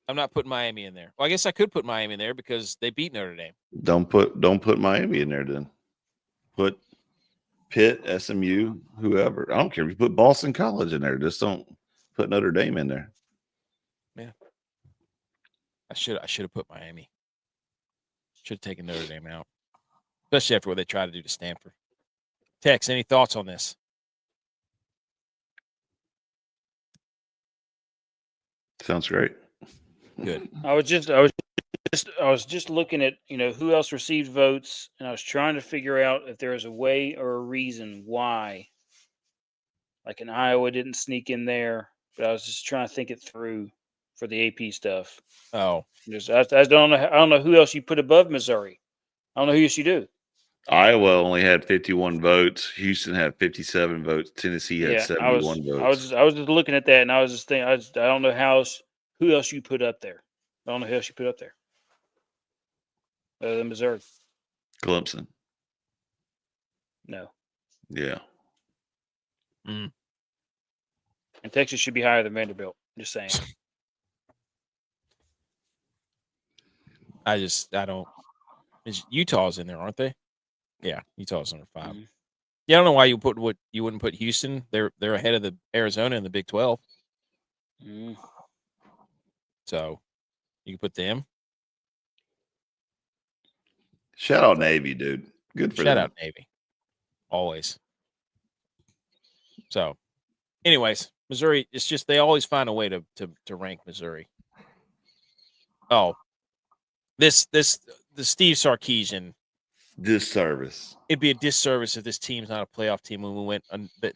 A: I'm not putting Miami in there. Well, I guess I could put Miami in there because they beat Notre Dame.
B: Don't put Miami in there then. Put Pitt, SMU, whoever. I don't care if you put Boston College in there. Just don't put Notre Dame in there.
A: Yeah. I should have put Miami. Should have taken Notre Dame out. Especially after what they tried to do to Stanford. Tex, any thoughts on this?
B: Sounds great.
A: Good.
C: I was just looking at, who else received votes, and I was trying to figure out if there was a way or a reason why. Like in Iowa didn't sneak in there, but I was just trying to think it through for the AP stuff.
A: Oh.
C: I don't know who else you put above Missouri. I don't know who else you do.
B: Iowa only had 51 votes. Houston had 57 votes. Tennessee had 71 votes.
C: I was just looking at that, and I was just thinking, I don't know who else you put up there. I don't know who else you put up there other than Missouri.
B: Clemson.
C: No.
B: Yeah.
A: Mm.
C: And Texas should be higher than Vanderbilt. Just saying.
A: I don't. Utah's in there, aren't they? Yeah, Utah's number 5.
C: Mm-hmm.
A: Yeah, I don't know why you wouldn't put Houston. They're ahead of the Arizona in the Big 12.
C: Mm.
A: So you can put them.
B: Shout out Navy, dude. Good for them.
A: Shout out Navy. Always. So, anyways, Missouri, it's just they always find a way to rank Missouri. Oh. The Steve Sarkisian
B: disservice.
A: It'd be a disservice if this team's not a playoff team when we went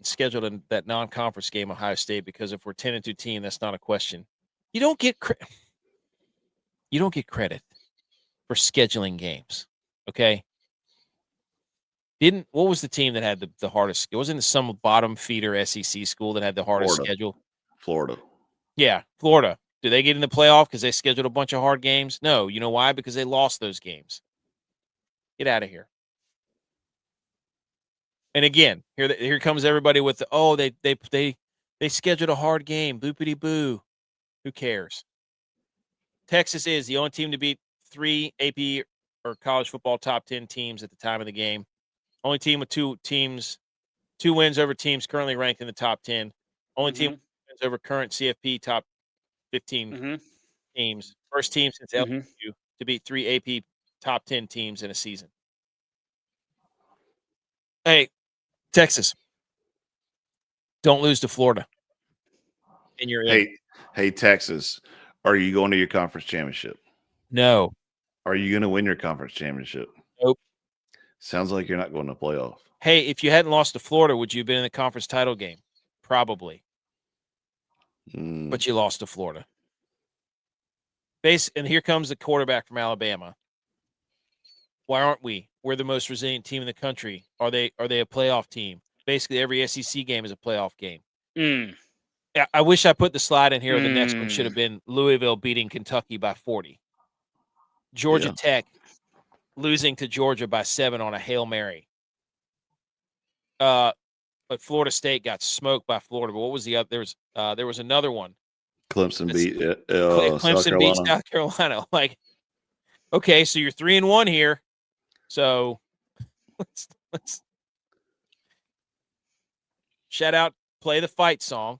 A: scheduled that non-conference game, Ohio State, because if we're 10-2 team, that's not a question. You don't get credit for scheduling games. Okay. What was the team that had the hardest? It wasn't some bottom feeder SEC school that had the hardest schedule.
B: Florida.
A: Yeah, Florida. Do they get in the playoff because they scheduled a bunch of hard games? No. You know why? Because they lost those games. Get out of here. And again, here comes everybody with they scheduled a hard game. Boopity boo. Who cares? Texas is the only team to beat 3 AP or college football top 10 teams at the time of the game. Only team with 2 wins over teams currently ranked in the top 10. Only team with wins over current CFP top 15 teams. First team since LSU to beat 3 AP top 10 teams in a season. Hey, Texas, don't lose to Florida. And you're in.
B: Hey, Texas, are you going to your conference championship?
A: No.
B: Are you going to win your conference championship?
A: Nope.
B: Sounds like you're not going to playoff.
A: Hey, if you hadn't lost to Florida, would you have been in the conference title game? Probably. But you lost to Florida. And here comes the quarterback from Alabama. Why aren't we? We're the most resilient team in the country. Are they a playoff team? Basically, every SEC game is a playoff game. I wish I put the slide in here. The next one should have been Louisville beating Kentucky by 40. Georgia Tech losing to Georgia by 7 on a Hail Mary. But Florida State got smoked by Florida. But what was the other? There was another one.
B: Clemson beat
A: Clemson beat South Carolina. Like, okay, so you're 3-1 here. So let's shout out, Play the Fight song.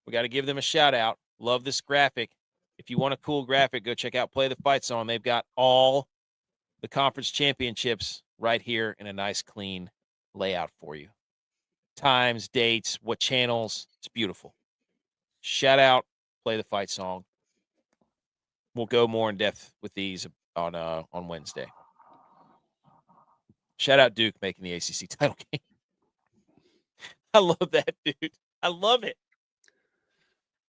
A: We got to give them a shout out. Love this graphic. If you want a cool graphic, go check out Play the Fight song. They've got all the conference championships right here in a nice, clean layout for you. Times, dates, what channels. It's beautiful. Shout out, Play the Fight song. We'll go more in depth with these on Wednesday. Shout out Duke making the ACC title game. I love that, dude. I love it.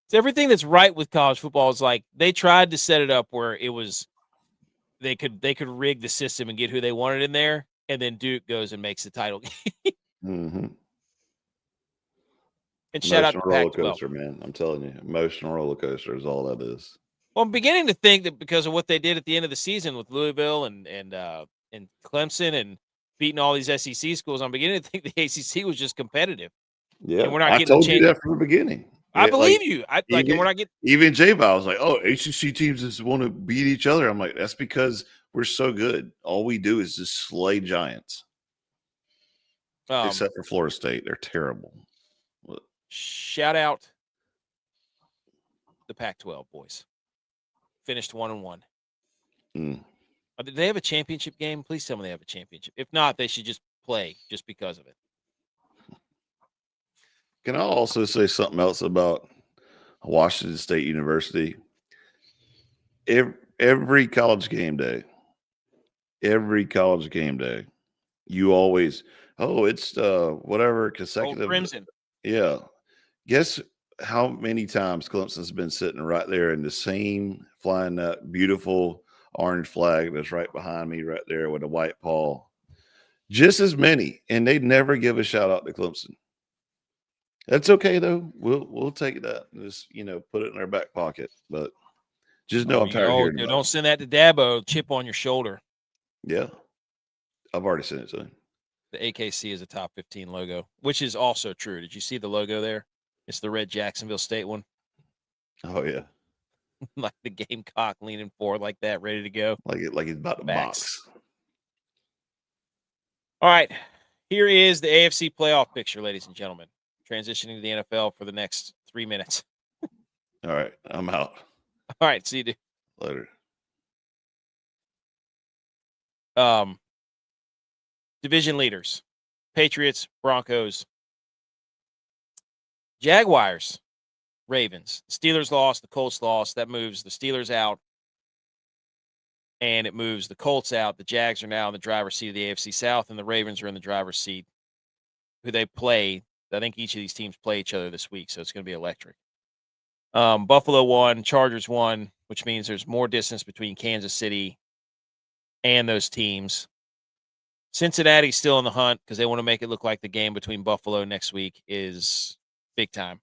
A: It's everything that's right with college football. Is like they tried to set it up where it was they could rig the system and get who they wanted in there, and then Duke goes and makes the title game.
B: Mm-hmm.
A: And shout out to
B: roller
A: Pac-12.
B: coaster, man. I'm telling you, emotional roller coaster is all that is.
A: Well, I'm beginning to think that because of what they did at the end of the season with Louisville and Clemson and beating all these SEC schools, I'm beginning to think the ACC was just competitive.
B: Yeah,
A: and we're not
B: I
A: getting
B: told you that from the beginning.
A: I believe
B: like,
A: you.
B: even,
A: and we're not getting
B: even J-Bow was like, "Oh, ACC teams just want to beat each other." I'm like, "That's because we're so good. All we do is just slay giants." Except for Florida State, they're terrible.
A: Shout out the Pac-12 boys. Finished 1-1.
B: Mm.
A: Did they have a championship game? Please tell me they have a championship. If not, they should just play just because of it.
B: Can I also say something else about Washington State University? Every college game day, you always, it's whatever consecutive.
A: Old Crimson.
B: Yeah. Guess how many times Clemson's been sitting right there in the same flying that beautiful orange flag that's right behind me right there with a white paw. Just as many. And they never give a shout out to Clemson. That's okay though. We'll take that. Just put it in our back pocket. But just know I'm tired of hearing.
A: Don't send that to Dabo. Chip on your shoulder.
B: Yeah, I've already sent it to him.
A: The AKC is a top 15 logo, which is also true. Did you see the logo there? It's the red Jacksonville State one.
B: Oh yeah,
A: like the Gamecock leaning forward like that, ready to go.
B: Like he's about to box.
A: All right, here is the AFC playoff picture, ladies and gentlemen. Transitioning to the NFL for the next 3 minutes.
B: All right, I'm out.
A: All right, see you, dude.
B: Later.
A: Division leaders: Patriots, Broncos, Jaguars, Ravens. The Steelers lost, the Colts lost. That moves the Steelers out, and it moves the Colts out. The Jags are now in the driver's seat of the AFC South, and the Ravens are in the driver's seat. Who they play? I think each of these teams play each other this week, so it's going to be electric. Buffalo won, Chargers won, which means there's more distance between Kansas City and those teams. Cincinnati's still in the hunt because they want to make it look like the game between Buffalo next week is big time.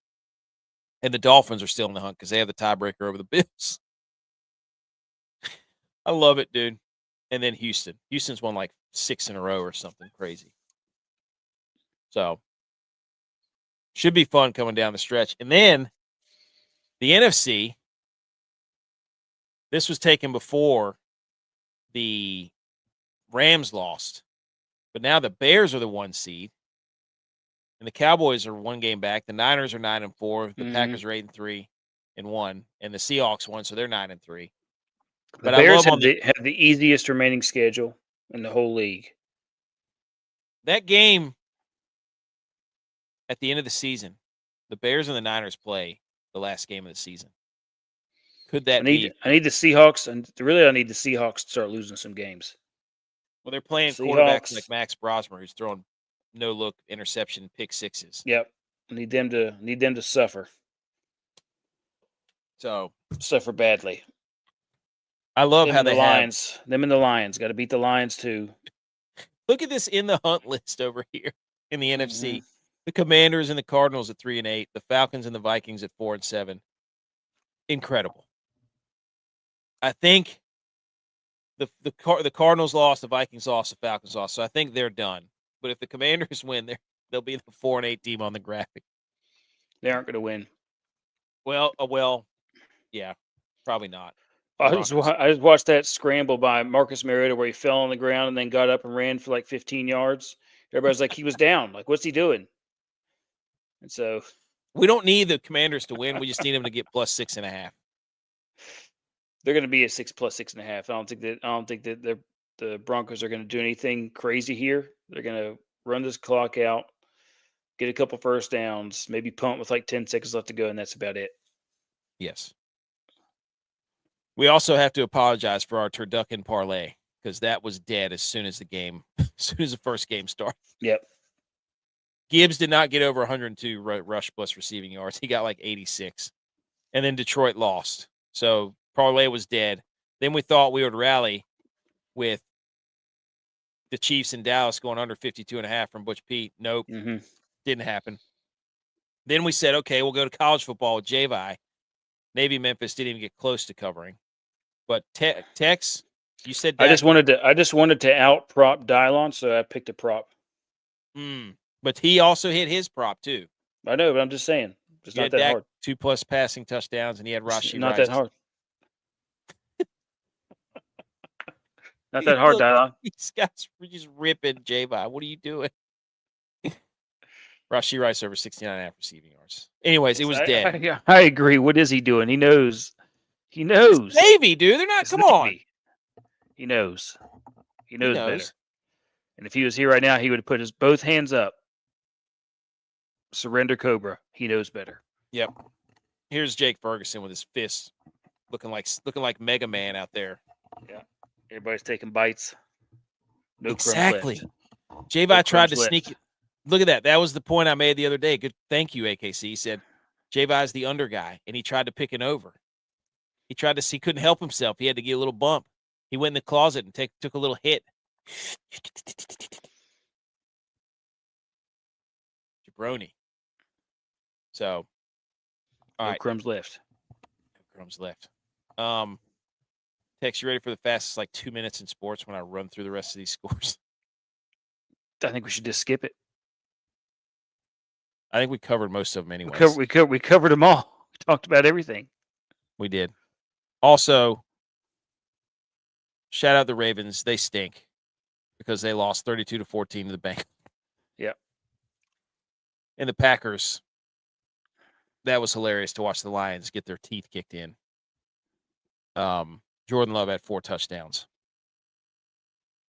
A: And the Dolphins are still in the hunt because they have the tiebreaker over the Bills. I love it, dude. And then Houston. Houston's won like 6 in a row or something crazy. So, should be fun coming down the stretch. And then the NFC, this was taken before the Rams lost. But now the Bears are the 1 seed. And the Cowboys are 1 game back. The Niners are 9-4. The Packers are 8-3-1. And the Seahawks won, so they're 9-3.
C: The Bears have the easiest remaining schedule in the whole league.
A: That game at the end of the season, the Bears and the Niners play the last game of the season. Could that be?
C: I need the Seahawks, and really I need the Seahawks to start losing some games.
A: Well, they're playing quarterbacks like Max Brosmer, who's throwing no-look interception pick sixes.
C: Yep, I need them to suffer.
A: So
C: suffer badly.
A: I love how they
C: Lions. Them and the Lions got to beat the Lions too.
A: Look at this in the hunt list over here in the NFC. The Commanders and the Cardinals at 3-8. The Falcons and the Vikings at 4-7. Incredible. I think the Cardinals lost, the Vikings lost, the Falcons lost. So I think they're done. But if the Commanders win, they'll be the 4-8 team on the graphic.
C: They aren't going to win.
A: Well, yeah, probably not.
C: I just watched that scramble by Marcus Mariota where he fell on the ground and then got up and ran for like 15 yards. Everybody's like, he was down. Like, what's he doing? And so
A: we don't need the Commanders to win. We just need them to get plus 6.5.
C: they're going to be a 6 plus 6.5. I don't think that the Broncos are going to do anything crazy here. They're going to run this clock out, get a couple first downs, maybe punt with like 10 seconds left to go, and that's about it.
A: Yes. We also have to apologize for our turducken parlay because that was dead as soon as the first game started.
C: Yep.
A: Gibbs did not get over 102 rush plus receiving yards. He got like 86. And then Detroit lost. So parlay was dead. Then we thought we would rally with the Chiefs in Dallas going under 52.5 from ButchP. Nope.
C: Mm-hmm.
A: Didn't happen. Then we said, okay, we'll go to college football with J-Vi. Maybe Memphis didn't even get close to covering. But Tex, you said
C: I just wanted to out prop DYLON, so I picked a prop.
A: But he also hit his prop too.
C: I know, but I'm just saying. It's not that hard.
A: 2+ passing touchdowns, and he had Rashee
C: Not
A: Rice.
C: that hard. Not that hard, DYLON.
A: These guys were just ripping J-Vi. What are you doing? Rashee Rice over 69.5 receiving yards. Anyways, it was dead.
C: I agree. What is he doing? He knows. He knows.
A: It's Navy, dude. They're not.
C: It's
A: come
C: Navy.
A: on.
C: He knows. He knows better. And if he was here right now, he would have put his both hands up. Surrender Cobra. He knows better.
A: Yep. Here's Jake Ferguson with his fists looking like Mega Man out there.
C: Yeah. Everybody's taking bites. No
A: exactly.
C: crumbs left.
A: J-Vi tried to sneak it. Look at that. That was the point I made the other day. Good. Thank you, AKC. He said J-Vi is the under guy, and he tried to pick it over. He couldn't help himself. He had to get a little bump. He went in the closet and took a little hit. Jabroni. So, all right.
C: Crumbs left.
A: No crumbs left. Tex, you ready for the fastest 2 minutes in sports when I run through the rest of these scores?
C: I think we should just skip it.
A: I think we covered most of them anyway.
C: We covered them all. We talked about everything.
A: We did. Also, shout out the Ravens. They stink because they lost 32-14 to the Bengals.
C: Yeah.
A: And the Packers, that was hilarious to watch the Lions get their teeth kicked in. Jordan Love had 4 touchdowns.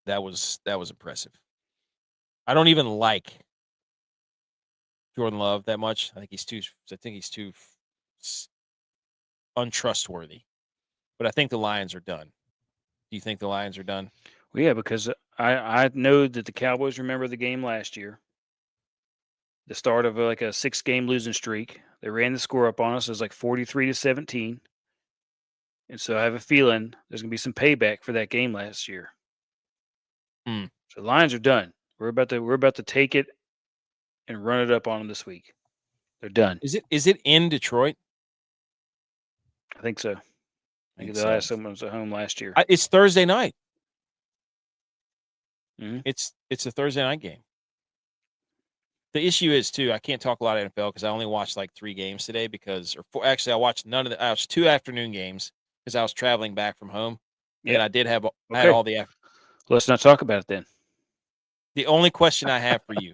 A: That was impressive. I don't even like Jordan Love that much. I think he's too untrustworthy. But I think the Lions are done. Do you think the Lions are done?
C: Well, yeah, because I know that the Cowboys remember the game last year. The start of a 6-game losing streak. They ran the score up on us. It was 43-17. And so I have a feeling there's going to be some payback for that game last year. So the Lions are done. We're about to take it and run it up on them this week. They're done.
A: Is it in Detroit?
C: I think so. I think the last someone was at home last year.
A: It's Thursday night.
C: Mm-hmm.
A: It's a Thursday night game. The issue is too, I can't talk a lot of NFL because I only watched 3 games today I watched none of I watched 2 afternoon games because I was traveling back from home. Yeah. And I did have I had all the.
C: Let's not talk about it then.
A: The only question I have for you.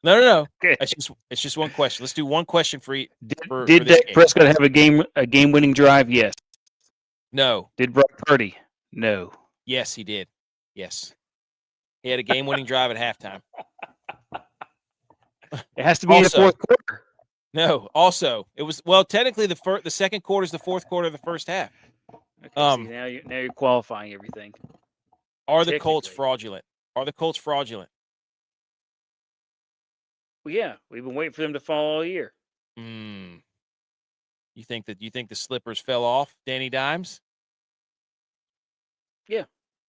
A: No.
C: Okay.
A: It's just one question. Let's do one question for each.
C: Did Dak Prescott have a game-winning drive? Yes.
A: No.
C: Did Brock Purdy? No.
A: Yes, he did. Yes. He had a game-winning drive at halftime.
C: It has to be in the fourth quarter.
A: No. Also, it was technically the second quarter is the fourth quarter of the first half.
C: Okay, now you're qualifying everything.
A: Are the Colts fraudulent? Well,
C: yeah, we've been waiting for them to fall all year.
A: You think the slippers fell off, Danny Dimes?
C: Yeah.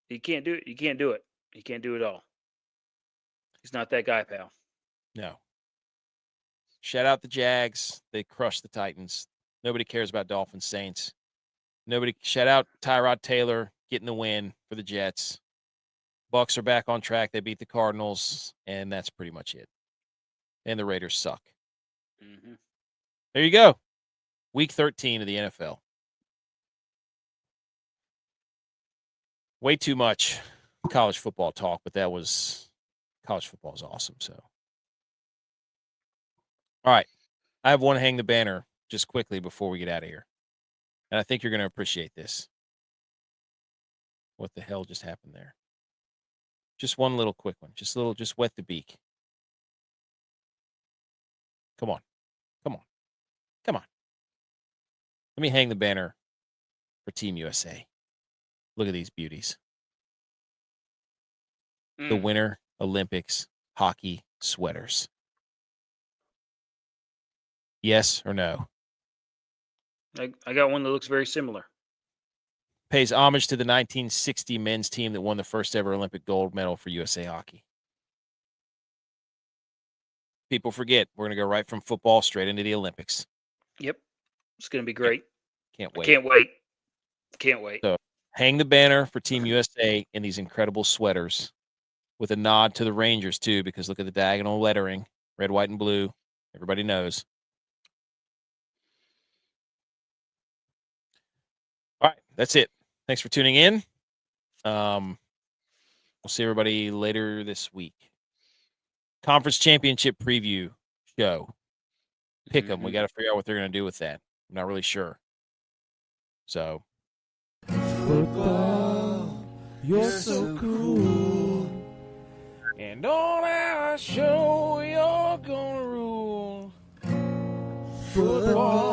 C: You can't do it. You can't do it. He can't do it all. He's not that guy, pal.
A: No. Shout out the Jags. They crushed the Titans. Nobody cares about Dolphins Saints. Shout out Tyrod Taylor getting the win for the Jets. Bucks are back on track. They beat the Cardinals, and that's pretty much it. And the Raiders suck.
C: Mm-hmm.
A: There you go. Week 13 of the NFL. Way too much college football talk, but college football is awesome. So, all right. I have one hang the banner just quickly before we get out of here. And I think you're going to appreciate this. What the hell just happened there? Just one little quick one. Just wet the beak. Come on. Come on. Come on. Let me hang the banner for Team USA. Look at these beauties. The Winter Olympics hockey sweaters. Yes or no?
C: I got one that looks very similar.
A: Pays homage to the 1960 men's team that won the first ever Olympic gold medal for USA Hockey. People forget we're going to go right from football straight into the Olympics.
C: Yep. It's going to be great.
A: Can't wait.
C: Can't wait. Can't wait.
A: So hang the banner for Team USA in these incredible sweaters with a nod to the Rangers, too, because look at the diagonal lettering, red, white, and blue. Everybody knows. All right, that's it. Thanks for tuning in. We'll see everybody later this week. Conference championship preview show. Pick them. We got to figure out what they're going to do with that. I'm not really sure. So.
D: Football, you're so cool.
A: And on our show, you're going to rule.
D: Football.